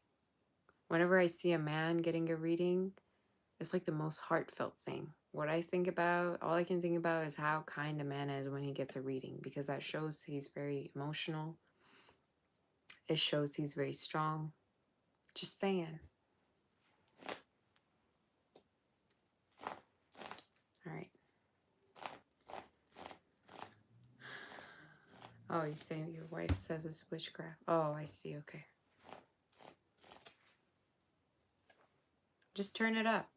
Whenever I see a man getting a reading, it's like the most heartfelt thing. What I think about, all I can think about is how kind a man is when he gets a reading, because that shows he's very emotional. It shows he's very strong. Just saying. All right. Oh, you say your wife says it's witchcraft. Oh, I see. Okay. Just turn it up.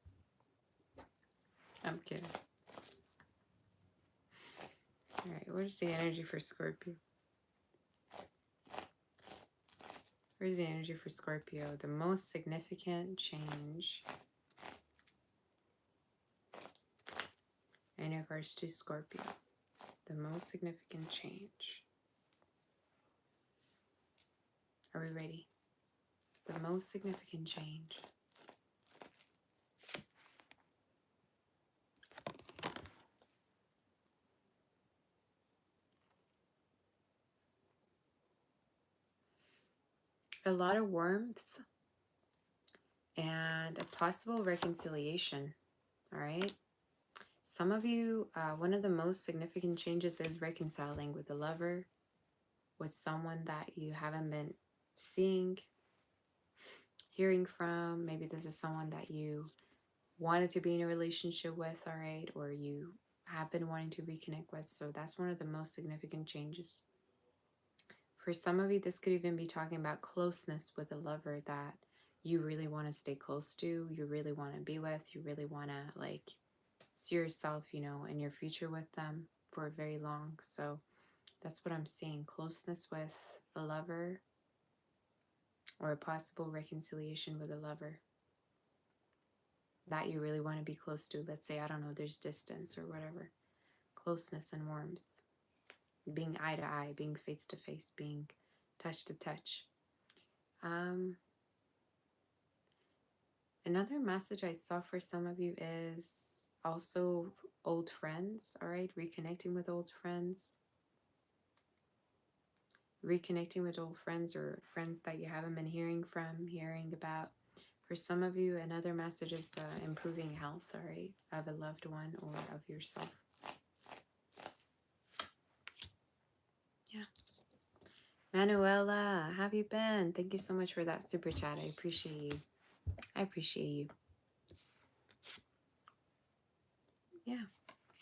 I'm kidding. All right. Where's the energy for Scorpio? Where's the energy for Scorpio? The most significant change in regards to Scorpio. The most significant change. Are we ready? The most significant change. A lot of warmth and a possible reconciliation. All right. Some of you, one of the most significant changes is reconciling with a lover, with someone that you haven't been seeing, hearing from. Maybe this is someone that you wanted to be in a relationship with, all right, or you have been wanting to reconnect with. So that's one of the most significant changes. For some of you, this could even be talking about closeness with a lover that you really want to stay close to, you really want to be with, you really want to like see yourself, you know, in your future with them for very long. So that's what I'm seeing. Closeness with a lover or a possible reconciliation with a lover that you really want to be close to. Let's say, I don't know, there's distance or whatever. Closeness and warmth. Being eye to eye, being face to face, being touch to touch. Another message I saw for some of you is also old friends, all right? Reconnecting with old friends. Reconnecting with old friends or friends that you haven't been hearing about. For some of you, another message is improving health, all right? Of a loved one or of yourself. Yeah. Manuela, how have you been? Thank you so much for that super chat. I appreciate you. I appreciate you. Yeah.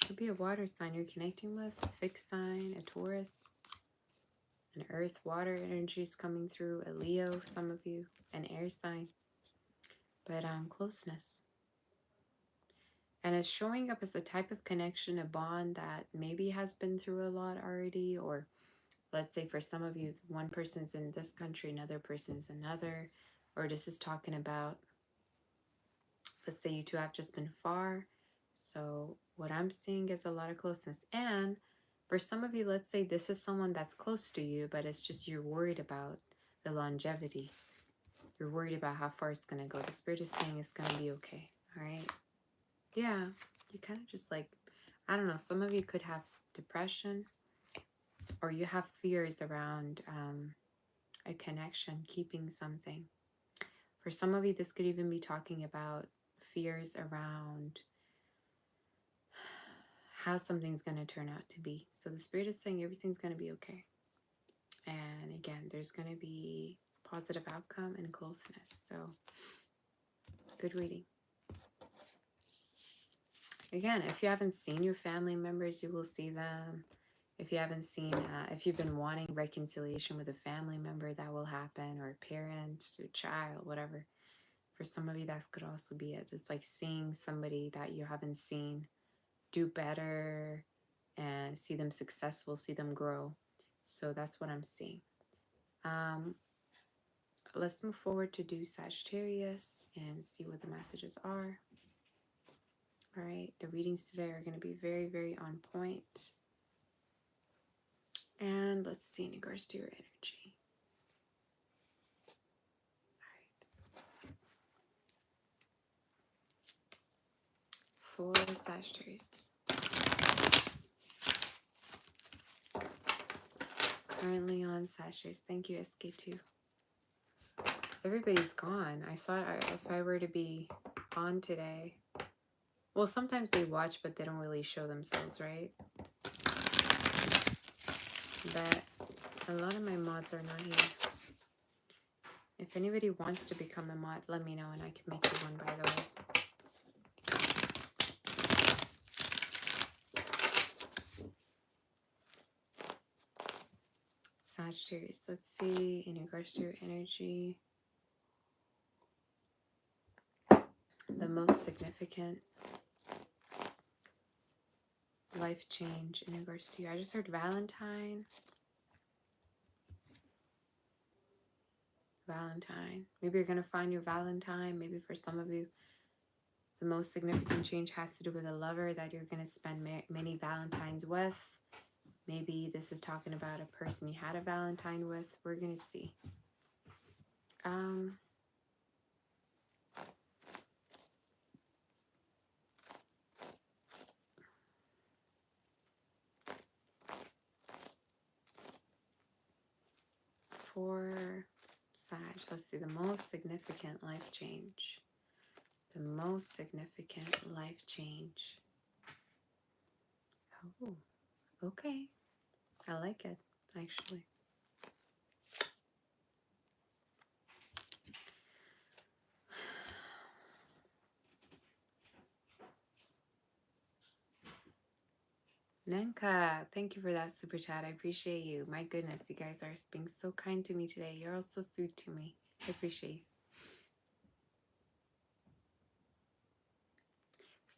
Could be a water sign you're connecting with, a fixed sign, a Taurus, an earth, water energy is coming through, a Leo, some of you, an air sign. But closeness. And it's showing up as a type of connection, a bond that maybe has been through a lot already, or let's say for some of you, one person's in this country, another person's another, or this is talking about, let's say you two have just been far. So what I'm seeing is a lot of closeness. And for some of you, let's say this is someone that's close to you, but it's just you're worried about the longevity. You're worried about how far it's going to go. The Spirit is saying it's going to be okay. All right. Yeah. You kind of just like, I don't know. Some of you could have depression or you have fears around a connection, keeping something. For some of you, this could even be talking about fears around how something's going to turn out to be. So the Spirit is saying everything's going to be okay. And again, there's going to be positive outcome and closeness. So good reading. Again, if you haven't seen your family members, you will see them. If you haven't seen, if you've been wanting reconciliation with a family member, that will happen, or a parent, or child, whatever. For some of you, that could also be it. It's like seeing somebody that you haven't seen do better, and see them successful, see them grow. So that's what I'm seeing. Let's move forward to do Sagittarius and see what the messages are. All right, the readings today are going to be very, very on point. And let's see in regards to your energy. All right. For Sagittarius. Currently on Sagittarius. Thank you, SK2. Everybody's gone. I thought if I were to be on today, well, sometimes they watch, but they don't really show themselves, right? But a lot of my mods are not here. If anybody wants to become a mod, let me know and I can make you one, by the way. Sagittarius, let's see in regards to your energy. The most significant life change in regards to you. I just heard Valentine. Valentine. Maybe you're going to find your Valentine. Maybe for some of you, the most significant change has to do with a lover that you're going to spend many Valentines with. Maybe this is talking about a person you had a Valentine with. We're going to see. For Sag, let's see, the most significant life change. The most significant life change. Oh, okay. I like it, actually. Nanka, thank you for that super chat. I appreciate you. My goodness, you guys are being so kind to me today. You're all so sweet to me. I appreciate you.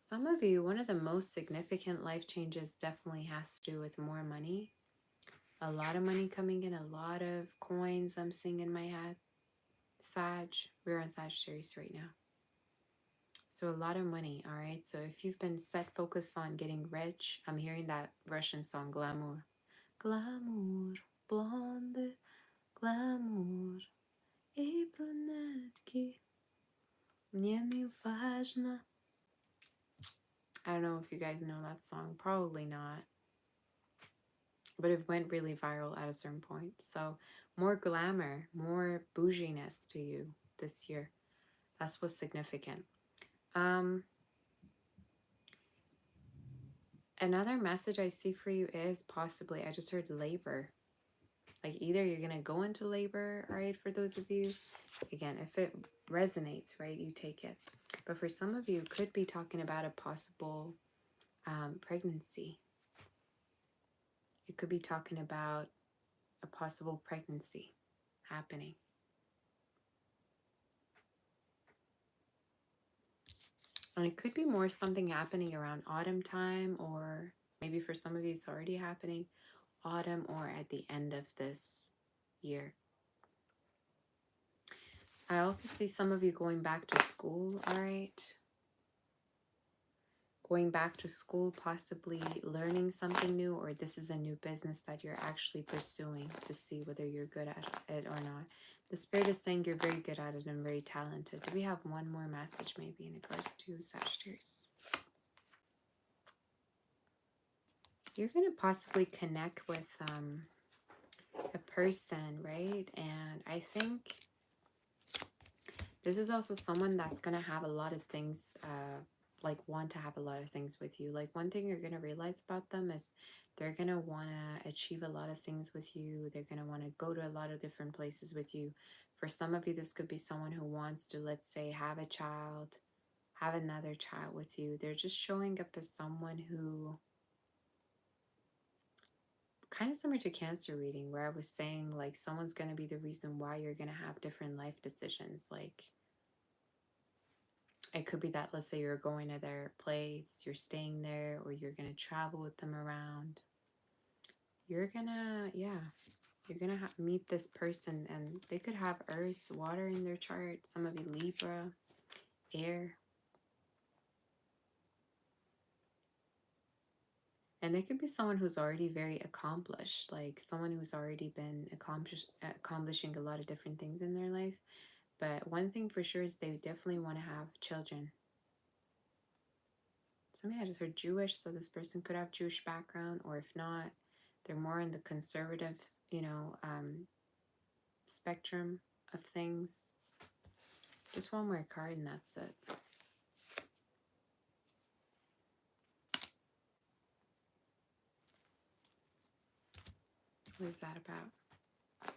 Some of you, one of the most significant life changes definitely has to do with more money. A lot of money coming in, a lot of coins I'm seeing in my head. Sag, we're on Sagittarius right now. So a lot of money, all right? So if you've been set focused on getting rich, I'm hearing that Russian song, Glamour. Glamour, blonde, glamour, и брюнетки, мне не важно. I don't know if you guys know that song. Probably not. But it went really viral at a certain point. So more glamour, more bouginess to you this year. That's what's significant. Another message I see for you is possibly, I just heard labor. Like either you're going to go into labor, right, for those of you. Again, if it resonates, right, you take it. But for some of you, it could be talking about a possible pregnancy. It could be talking about a possible pregnancy happening. And it could be more something happening around autumn time, or maybe for some of you it's already happening autumn or at the end of this year. I also see some of you going back to school, all right? Going back to school, possibly learning something new, or this is a new business that you're actually pursuing to see whether you're good at it or not. The Spirit is saying you're very good at it and very talented. Do we have one more message maybe in regards to Sagittarius? You're going to possibly connect with a person, right? And I think this is also someone that's going to have a lot of things, like want to have a lot of things with you. Like one thing you're going to realize about them is they're going to want to achieve a lot of things with you. They're going to want to go to a lot of different places with you. For some of you, this could be someone who wants to, let's say, have a child, have another child with you. They're just showing up as someone who, kind of similar to Cancer reading, where I was saying like someone's going to be the reason why you're going to have different life decisions. Like It could be that, let's say you're going to their place, you're staying there, or you're going to travel with them around. You're gonna, yeah, you're gonna meet this person, and they could have earth, water in their chart. Some of you Libra, air. And they could be someone who's already very accomplished, like someone who's already been accomplishing a lot of different things in their life. But one thing for sure is they definitely want to have children. Something I just heard Jewish, so this person could have Jewish background, or if not, they're more in the conservative, spectrum of things. Just one more card and that's it. What is that about?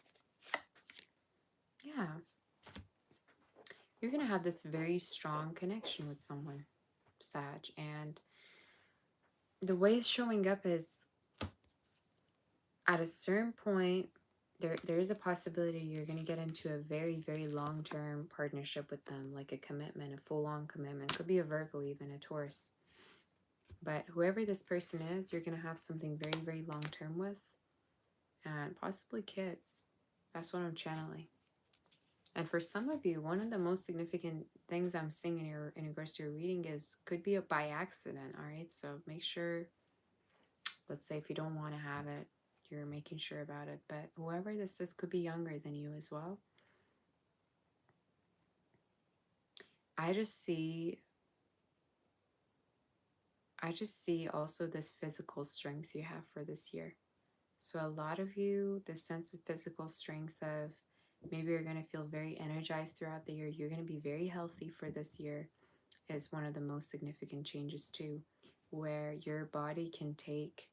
Yeah. You're going to have this very strong connection with someone, Sag. And the way it's showing up is at a certain point, there is a possibility you're going to get into a very, very long-term partnership with them, like a commitment, a full-on commitment. Could be a Virgo, even a Taurus. But whoever this person is, you're going to have something very, very long-term with. And possibly kids. That's what I'm channeling. And for some of you, one of the most significant things I'm seeing in regards to your reading is could be by accident, all right? So make sure, let's say if you don't want to have it, you're making sure about it. But whoever this is could be younger than you as well. I just see also this physical strength you have for this year. So a lot of you, this sense of physical strength of maybe you're going to feel very energized throughout the year. You're going to be very healthy for this year is one of the most significant changes too, where your body can take,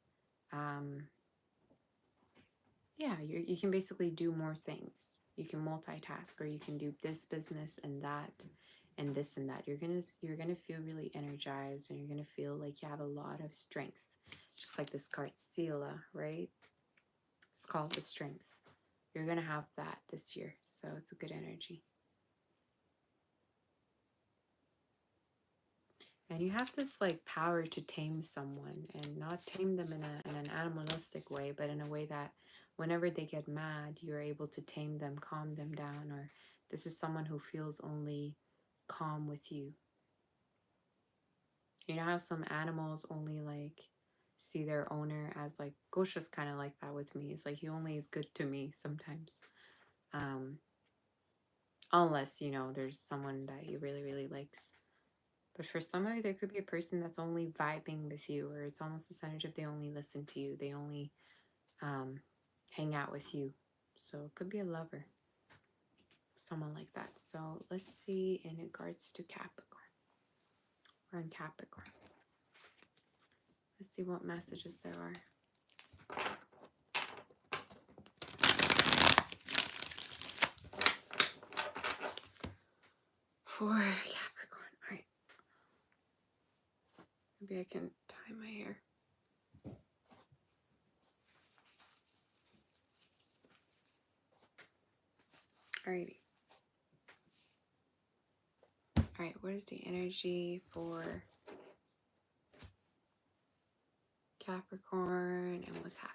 you can basically do more things. You can multitask, or you can do this business and that and this and that. You're gonna feel really energized, and you're gonna feel like you have a lot of strength. Just like this card, Sela, right? It's called the strength. You're gonna have that this year, so it's a good energy. And you have this like power to tame someone, and not tame them in an animalistic way, but in a way that whenever they get mad, you're able to tame them, calm them down, or this is someone who feels only calm with you. You know how some animals only like see their owner as like, Gosha's kind of like that with me. It's like he only is good to me sometimes. Unless, there's someone that he really, really likes. But for some of you, there could be a person that's only vibing with you, or it's almost this energy of they only listen to you. They only hang out with you. So it could be a lover. Someone like that. So let's see in regards to Capricorn. We're on Capricorn. Let's see what messages there are. For Capricorn. All right. Maybe I can tie my hair. Alrighty. Alright, what is the energy for Capricorn and what's happening?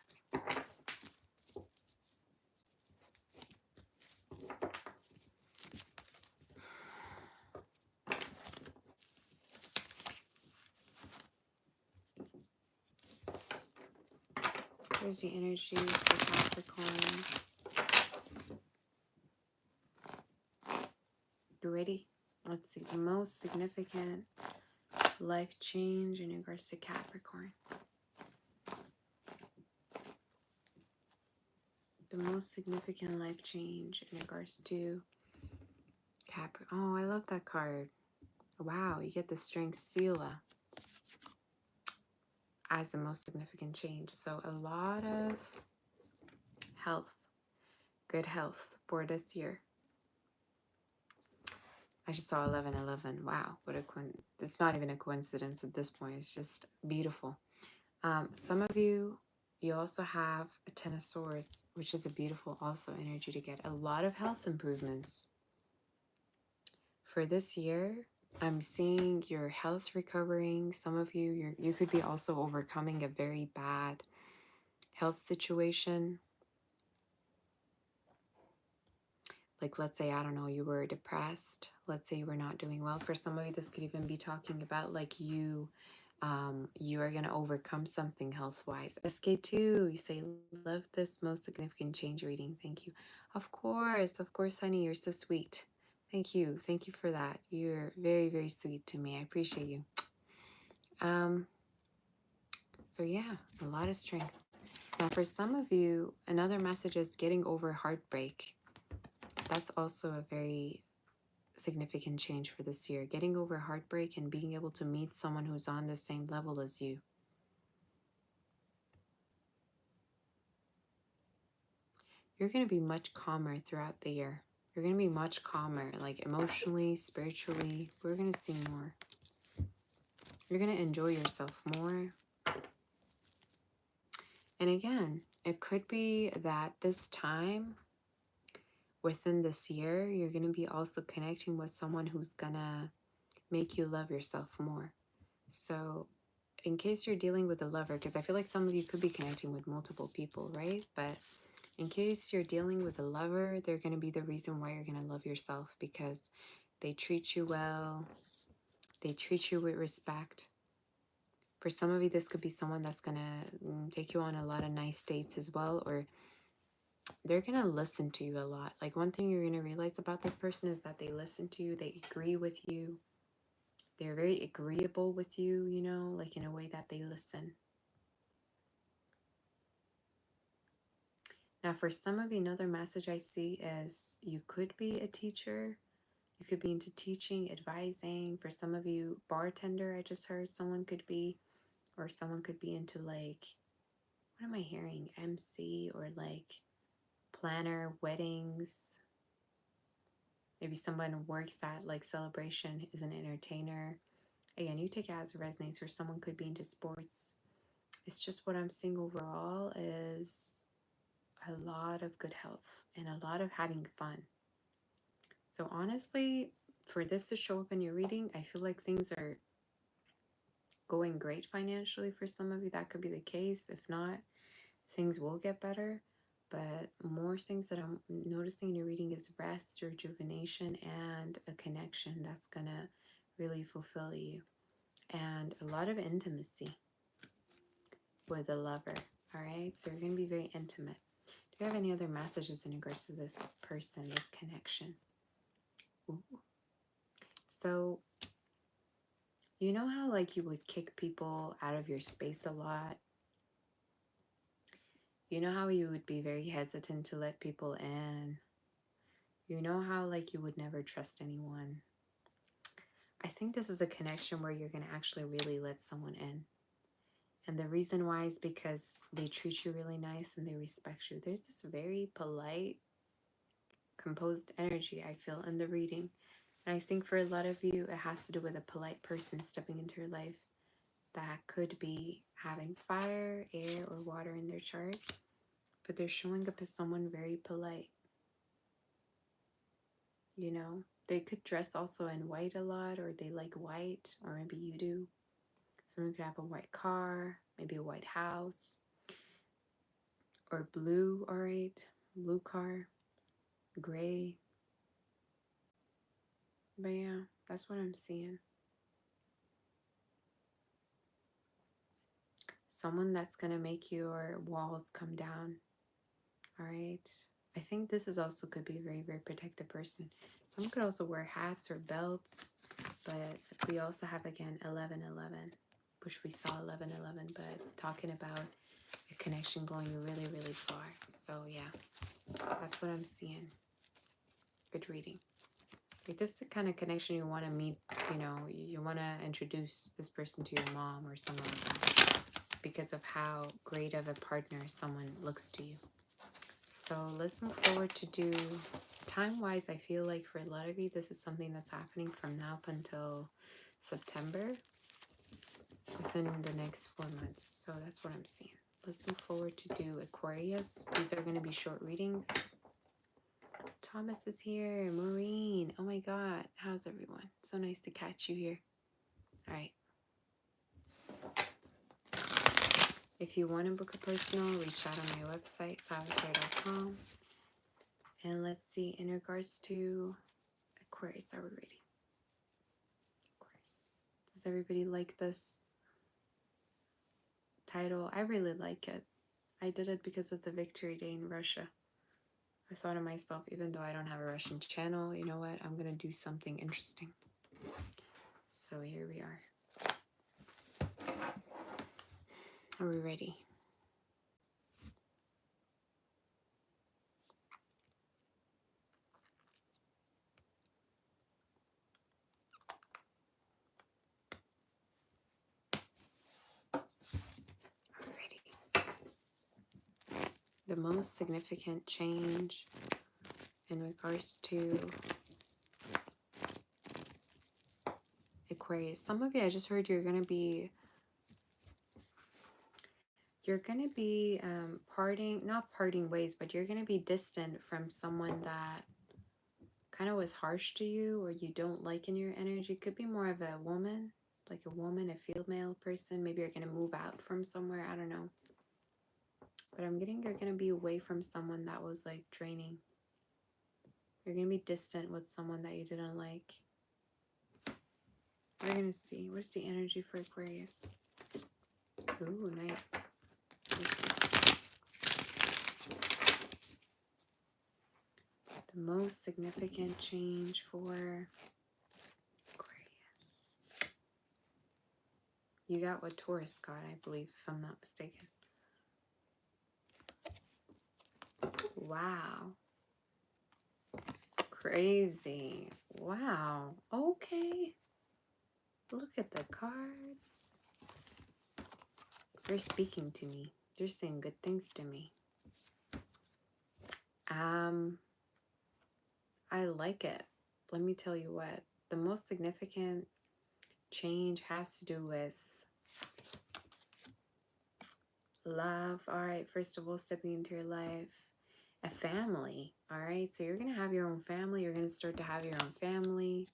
Here's the energy for Capricorn. You ready? Let's see. The most significant life change in regards to Capricorn. The most significant life change in regards to Capricorn. Oh, I love that card. Wow, you get the strength Sela as the most significant change. So a lot of health, good health for this year. I just saw 1111. Wow, what a it's not even a coincidence at this point. It's just beautiful. Some of you also have a Ten of Swords, which is a beautiful also energy to get. A lot of health improvements for this year. I'm seeing your health recovering. Some of you, you could be also overcoming a very bad health situation. Like, let's say, I don't know, you were depressed. Let's say you were not doing well. For some of you, this could even be talking about like you are going to overcome something health-wise. SK2, you say, love this most significant change reading. Thank you. Of course, honey, you're so sweet. Thank you. Thank you for that. You're very, very sweet to me. I appreciate you. Um, so yeah, a lot of strength. Now, for some of you, another message is getting over heartbreak. That's also a very significant change for this year. Getting over heartbreak and being able to meet someone who's on the same level as you. You're going to be much calmer throughout the year. You're going to be much calmer, like emotionally, spiritually. We're going to see more. You're going to enjoy yourself more. And again, it could be that this time, within this year, you're going to be also connecting with someone who's going to make you love yourself more. So in case you're dealing with a lover, because I feel like some of you could be connecting with multiple people, right? But in case you're dealing with a lover, they're going to be the reason why you're going to love yourself, because they treat you well. They treat you with respect. For some of you, this could be someone that's going to take you on a lot of nice dates as well, or they're going to listen to you a lot. Like, one thing you're going to realize about this person is that they listen to you, they agree with you. They're very agreeable with you, you know, like in a way that they listen. Now, for some of you, another message I see is you could be a teacher. You could be into teaching, advising. For some of you, bartender, I just heard someone could be, or someone could be into like, what am I hearing? MC or like planner, weddings. Maybe someone who works at like celebration, is an entertainer. Again, you take it as it resonates, or someone could be into sports. It's just what I'm seeing overall is a lot of good health and a lot of having fun. So honestly, for this to show up in your reading, I feel like things are going great financially for some of you. That could be the case. If not, things will get better. But more things that I'm noticing in your reading is rest, rejuvenation, and a connection that's going to really fulfill you. And a lot of intimacy with a lover. All right. So you're going to be very intimate. Do you have any other messages in regards to this person, this connection? Ooh. So, you know how like you would kick people out of your space a lot? You know how you would be very hesitant to let people in? You know how like you would never trust anyone? I think this is a connection where you're going to actually really let someone in. And the reason why is because they treat you really nice and they respect you. There's this very polite, composed energy I feel in the reading. And I think for a lot of you, it has to do with a polite person stepping into your life that could be having fire, air, or water in their chart. But they're showing up as someone very polite. You know, they could dress also in white a lot, or they like white, or maybe you do. Someone could have a white car, maybe a white house, or blue, all right, blue car, gray. But yeah, that's what I'm seeing. Someone that's going to make your walls come down, all right? I think this is also could be a very, very protective person. Someone could also wear hats or belts, but we also have, again, 1111, which we saw 1111, but talking about a connection going really, really far. So yeah, that's what I'm seeing. Good reading. Like, this is the kind of connection you want to meet, you know, you want to introduce this person to your mom or someone like that because of how great of a partner someone looks to you. So let's move forward to do time-wise. I feel like for a lot of you, this is something that's happening from now up until September, within the next 4 months. So that's what I'm seeing. Let's move forward to do Aquarius. These are going to be short readings. Thomas is here. Maureen. Oh my God. How's everyone? So nice to catch you here. All right. If you want to book a personal, reach out on my website, sagittarius.com. And let's see, in regards to Aquarius, are we ready? Aquarius. Does everybody like this title? I really like it. I did it because of the Victory Day in Russia. I thought of myself, even though I don't have a Russian channel, you know what? I'm going to do something interesting. So here we are. Are we ready? Alrighty. The most significant change in regards to Aquarius. Some of you, I just heard you're going to be not parting ways, but you're going to be distant from someone that kind of was harsh to you or you don't like in your energy. Could be more of a woman, like a woman, a female person. Maybe you're going to move out from somewhere. I don't know. But I'm getting you're going to be away from someone that was like draining. You're going to be distant with someone that you didn't like. We're going to see. Where's the energy for Aquarius? Ooh, nice. The most significant change for Aquarius. You got what Taurus got, I believe, if I'm not mistaken. Wow. Crazy. Wow. Okay. Look at the cards. They're speaking to me. They're saying good things to me. I like it. Let me tell you what. The most significant change has to do with love. All right. First of all, stepping into your life. A family. All right. So you're going to have your own family. You're going to start to have your own family.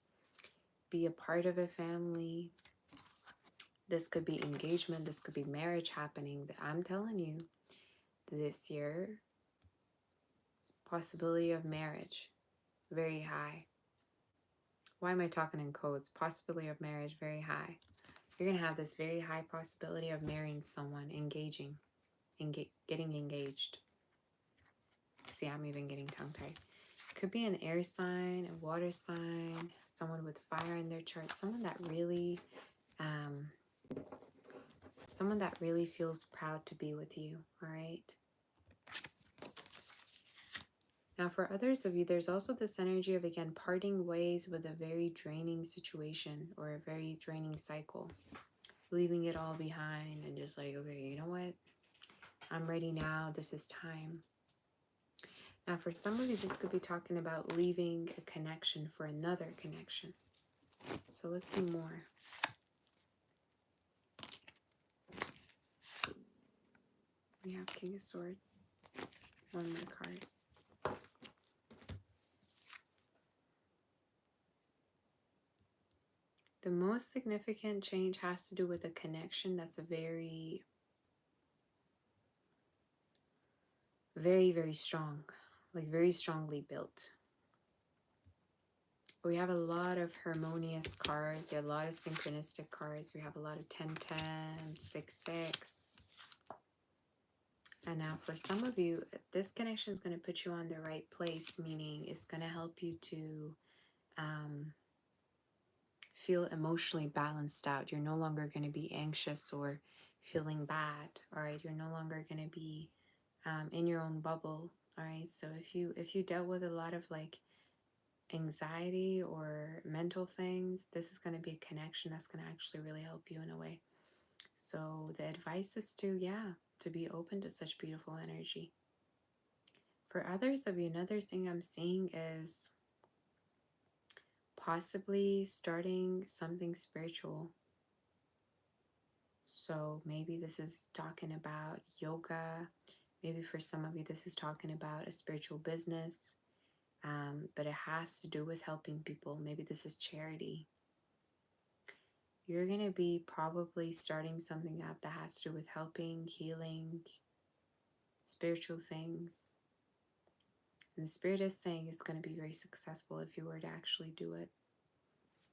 Be a part of a family. This could be engagement. This could be marriage happening. I'm telling you, this year, possibility of marriage, very high. Why am I talking in codes? Possibility of marriage, very high. You're going to have this very high possibility of marrying someone, engaging, getting engaged. See, I'm even getting tongue-tied. Could be an air sign, a water sign, someone with fire in their chart, someone that really feels proud to be with you, all right? Now, for others of you, there's also this energy of, again, parting ways with a very draining situation or a very draining cycle. Leaving it all behind and just like, okay, you know what? I'm ready now. This is time. Now, for some of you, this could be talking about leaving a connection for another connection. So let's see more. We have King of Swords. One more card. The most significant change has to do with a connection that's a very, very strong, like very strongly built. We have a lot of harmonious cards. There are a lot of synchronistic cards. We have a lot of 10-10, 6-6. And now for some of you, this connection is going to put you on the right place, meaning it's going to help you to feel emotionally balanced out. You're no longer going to be anxious or feeling bad, all right? You're no longer going to be in your own bubble, all right? So if you dealt with a lot of like anxiety or mental things, this is going to be a connection that's going to actually really help you in a way. So the advice is to be open to such beautiful energy. For others of you, another thing I'm seeing is possibly starting something spiritual. So maybe this is talking about yoga. Maybe for some of you, this is talking about a spiritual business. but it has to do with helping people. Maybe this is charity. You're going to be probably starting something up that has to do with helping, healing, spiritual things. And the Spirit is saying it's going to be very successful if you were to actually do it.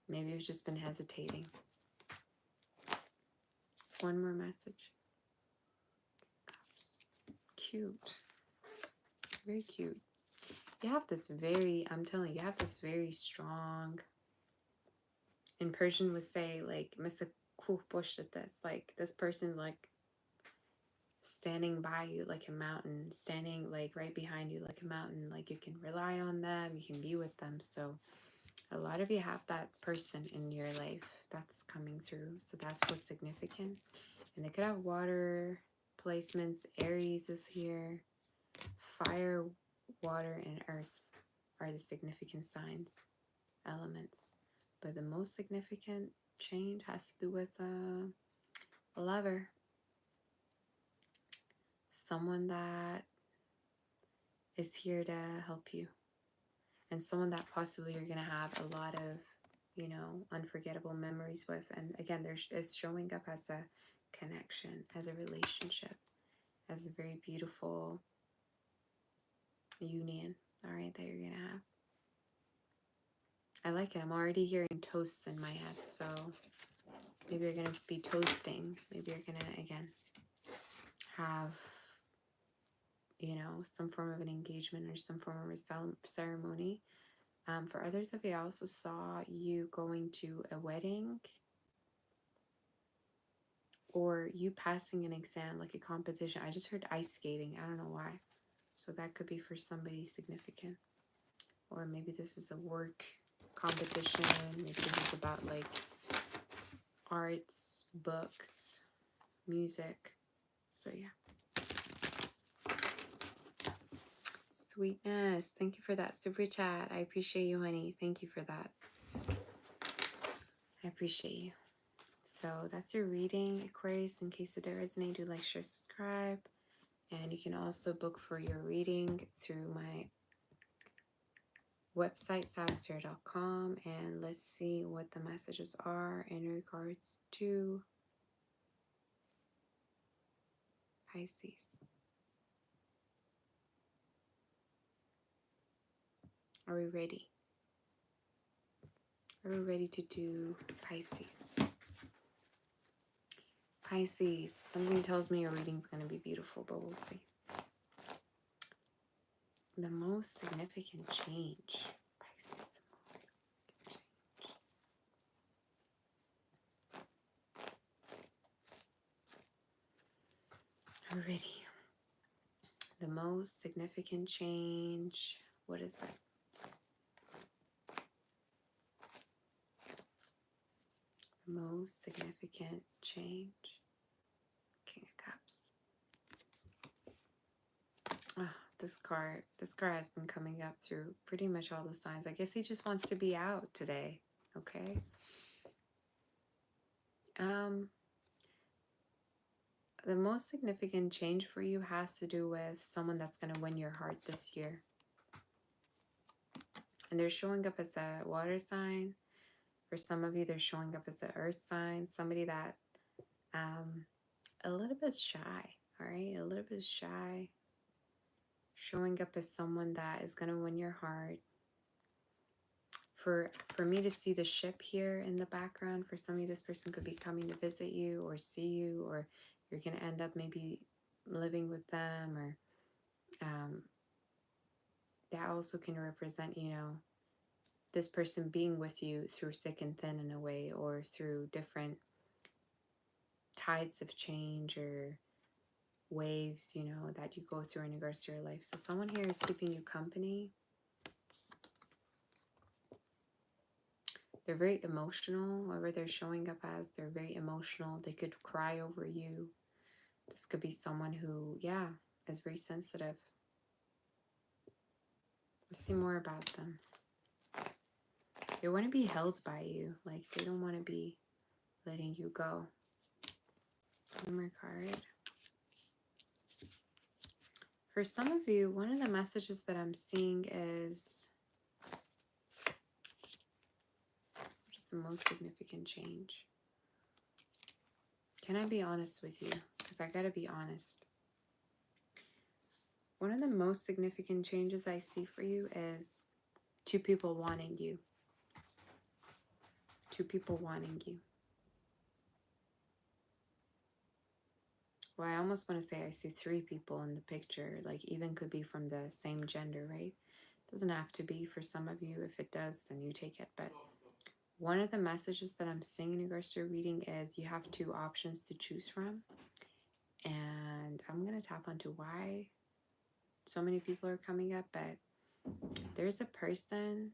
Maybe you've just been hesitating. One more message. Cute. Very cute. You have this very, I'm telling you, you have this very strong, in Persian would say, like, like, this person's like standing by you like a mountain, standing like right behind you like a mountain, like you can rely on them, you can be with them. So a lot of you have that person in your life that's coming through. So that's what's significant. And they could have water placements. Aries is here. Fire, water, and earth are the significant signs, elements. But the most significant change has to do with a lover. Someone that is here to help you. And someone that possibly you're going to have a lot of, you know, unforgettable memories with. And again, it's showing up as a connection, as a relationship, as a very beautiful union, all right, that you're going to have. I like it. I'm already hearing toasts in my head. So maybe you're going to be toasting. Maybe you're going to, again, have, you know, some form of an engagement or some form of a ceremony. For others of you, I also saw you going to a wedding or you passing an exam, like a competition. I just heard ice skating. I don't know why. So that could be for somebody significant. Or maybe this is a work competition. Maybe this is about like arts, books, music. So yeah. Sweetness. Thank you for that super chat. I appreciate you, honey. Thank you for that. I appreciate you. So that's your reading, Aquarius. In case it does resonate, do like, share, subscribe. And you can also book for your reading through my website, sagittarius.com. And let's see what the messages are in regards to Pisces. Are we ready? Are we ready to do Pisces? Pisces, something tells me your reading's going to be beautiful, but we'll see. The most significant change. Pisces, the most significant change. Are we ready? The most significant change. What is that? The most significant change. King of Cups. Oh, this card has been coming up through pretty much all the signs. I guess he just wants to be out today. Okay. The most significant change for you has to do with someone that's going to win your heart this year. And they're showing up as a water sign. For some of you, they're showing up as an earth sign. Somebody that a little bit shy, all right? A little bit shy. Showing up as someone that is going to win your heart. For me to see the ship here in the background, for some of you, this person could be coming to visit you or see you, or you're going to end up maybe living with them, or that also can represent, you know, this person being with you through thick and thin in a way, or through different tides of change or waves, you know, that you go through in regards to your life. So someone here is keeping you company. They're very emotional, whoever they're showing up as. They're very emotional. They could cry over you. This could be someone who, yeah, is very sensitive. Let's see more about them. They want to be held by you. Like, they don't want to be letting you go. One more card. For some of you, one of the messages that I'm seeing is the most significant change? Can I be honest with you? Because I gotta be honest. One of the most significant changes I see for you is two people wanting you. Two people wanting you. Well, I almost want to say I see three people in the picture. Like, even could be from the same gender, right? Doesn't have to be for some of you. If it does, then you take it. But one of the messages that I'm seeing in regards to your reading is you have two options to choose from. And I'm going to tap onto why so many people are coming up. But there's a person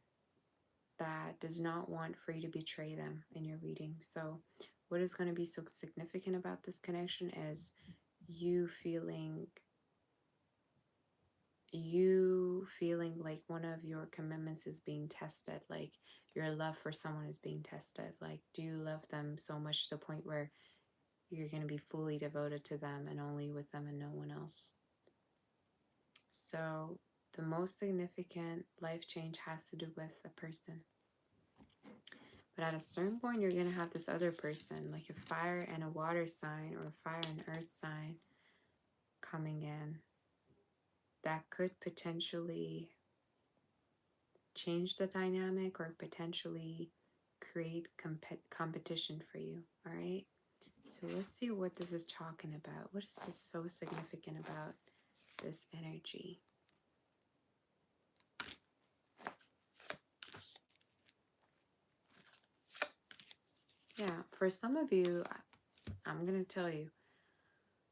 that does not want for you to betray them in your reading. So what is going to be so significant about this connection is you feeling like one of your commitments is being tested, like your love for someone is being tested. Like, do you love them so much to the point where you're going to be fully devoted to them and only with them and no one else? So the most significant life change has to do with a person. But at a certain point, you're going to have this other person, like a fire and a water sign or a fire and earth sign coming in that could potentially change the dynamic or potentially create competition for you. All right. So let's see what this is talking about. What is this so significant about this energy? Yeah, for some of you, I'm going to tell you,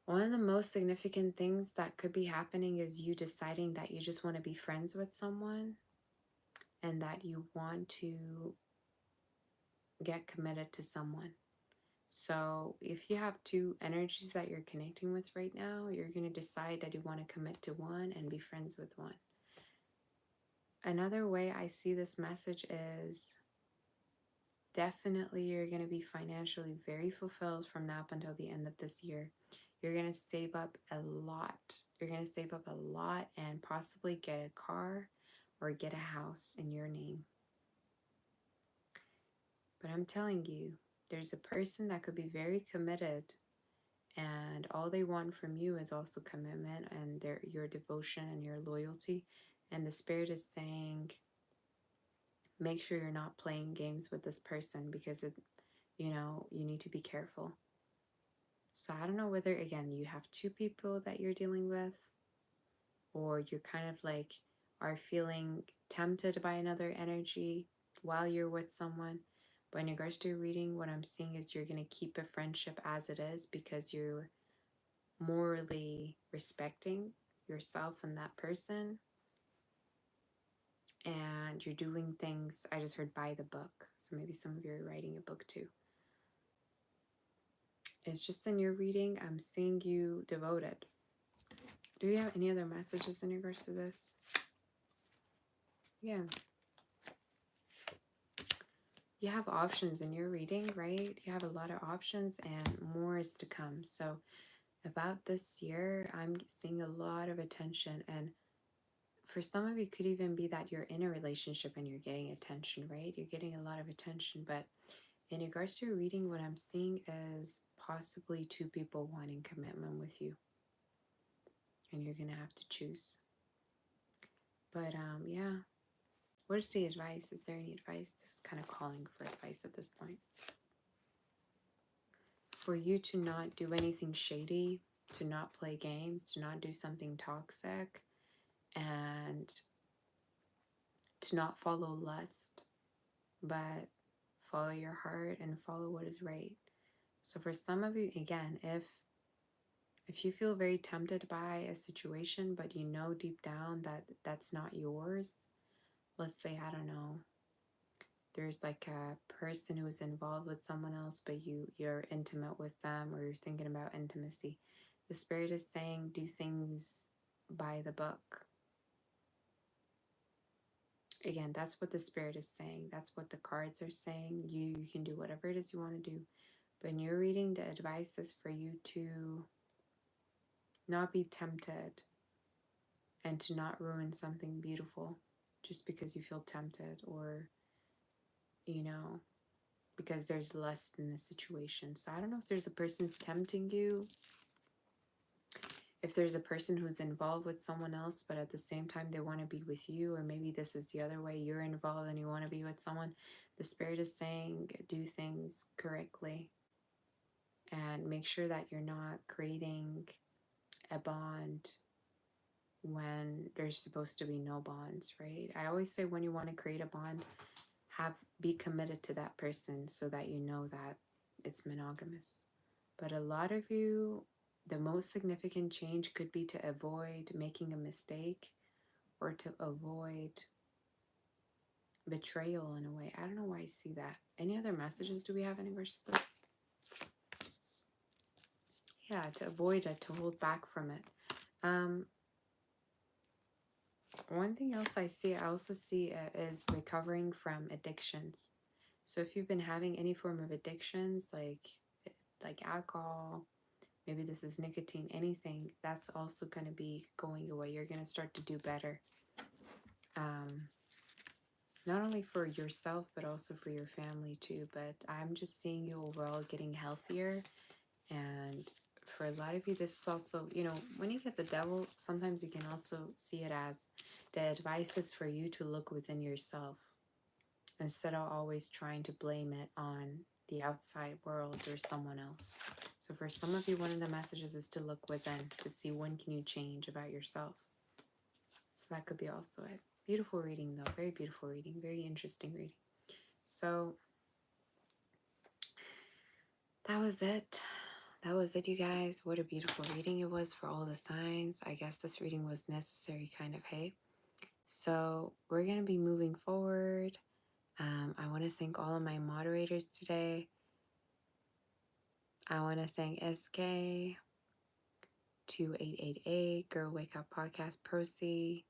one of the most significant things that could be happening is you deciding that you just want to be friends with someone and that you want to get committed to someone. So if you have two energies that you're connecting with right now, you're going to decide that you want to commit to one and be friends with one. Another way I see this message is definitely you're going to be financially very fulfilled from now up until the end of this year. You're going to save up a lot. You're going to save up a lot and possibly get a car or get a house in your name. But I'm telling you, there's a person that could be very committed, and all they want from you is also commitment and your devotion and your loyalty. And the spirit is saying, make sure you're not playing games with this person, because you need to be careful. So I don't know whether, again, you have two people that you're dealing with, or you're kind of like are feeling tempted by another energy while you're with someone. But in regards to your reading, what I'm seeing is you're going to keep a friendship as it is because you're morally respecting yourself and that person. And you're doing things, I just heard, by the book. So maybe some of you are writing a book too. It's just in your reading, I'm seeing you devoted. Do you have any other messages in regards to this? Yeah. You have options in your reading, right? You have a lot of options and more is to come. So about this year, I'm seeing a lot of attention. And for some of you, it could even be that you're in a relationship and you're getting attention, right? You're getting a lot of attention. But in regards to your reading, what I'm seeing is possibly two people wanting commitment with you. And you're going to have to choose. But yeah. What is the advice? Is there any advice? This is kind of calling for advice at this point. For you to not do anything shady, to not play games, to not do something toxic, and to not follow lust, but follow your heart and follow what is right. So for some of you, again, if you feel very tempted by a situation, but you know deep down that that's not yours, let's say, I don't know, there's like a person who is involved with someone else, but you're intimate with them, or you're thinking about intimacy. The spirit is saying, do things by the book. Again, that's what the spirit is saying. That's what the cards are saying. You can do whatever it is you want to do. But in your reading, the advice is for you to not be tempted and to not ruin something beautiful just because you feel tempted, or, because there's lust in the situation. So I don't know if there's a person's tempting you, if there's a person who's involved with someone else, but at the same time they want to be with you, or maybe this is the other way, you're involved and you want to be with someone. The Spirit is saying do things correctly and make sure that you're not creating a bond when there's supposed to be no bonds, right? I always say when you want to create a bond, be committed to that person so that you know that it's monogamous. But a lot of you, the most significant change could be to avoid making a mistake or to avoid betrayal in a way. I don't know why I see that. Any other messages do we have in regards to this? Yeah, to avoid it, to hold back from it. One thing else I also see is recovering from addictions. So if you've been having any form of addictions, like alcohol, maybe this is nicotine, anything, that's also going to be going away. You're going to start to do better. Not only for yourself, but also for your family too. But I'm just seeing you overall getting healthier. And for a lot of you, this is also, when you get the devil, sometimes you can also see it as the advice is for you to look within yourself instead of always trying to blame it on the outside world or someone else. So for some of you, one of the messages is to look within to see when can you change about yourself. So that could be also it. Beautiful reading though, very beautiful reading, very interesting reading. So that was it. That was it, you guys. What a beautiful reading it was for all the signs. I guess this reading was necessary, kind of, hey? So we're going to be moving forward. I want to thank all of my moderators today. I want to thank SK, 2888, Girl Wake Up Podcast, Percy,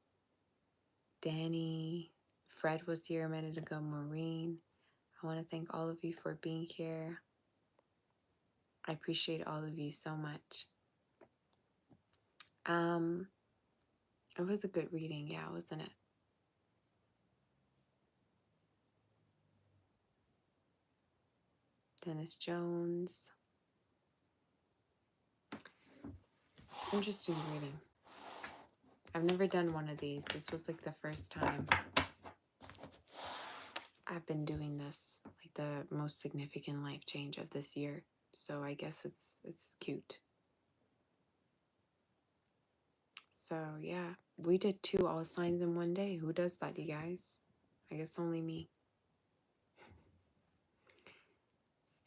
Danny, Fred was here a minute ago, Maureen. I want to thank all of you for being here. I appreciate all of you so much. It was a good reading, yeah, wasn't it? Dennis Jones. Interesting reading. I've never done one of these. This was like the first time I've been doing this, like the most significant life change of this year. So I guess it's cute. So yeah, we did 2 all signs in one day. Who does that, you guys? I guess only me.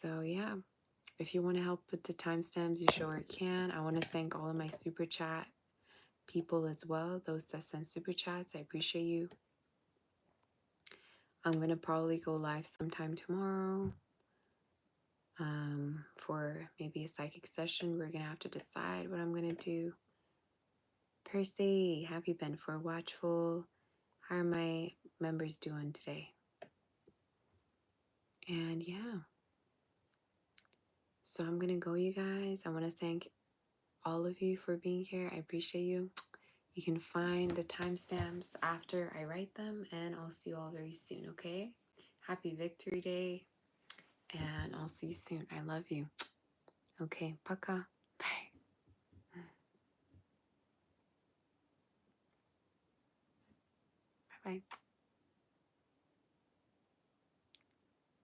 So yeah, if you want to help with the timestamps, you sure can. I want to thank all of my super chat people as well, those that send super chats. I appreciate you. I'm going to probably go live sometime tomorrow for maybe a psychic session. We're going to have to decide what I'm going to do. Percy, have you been for Watchful? How are my members doing today? And yeah, so I'm going to go, you guys. I want to thank all of you for being here. I appreciate you. You can find the timestamps after I write them, and I'll see you all very soon, okay? Happy Victory Day, and I'll see you soon. I love you. Okay, пока. Bye. Bye-bye.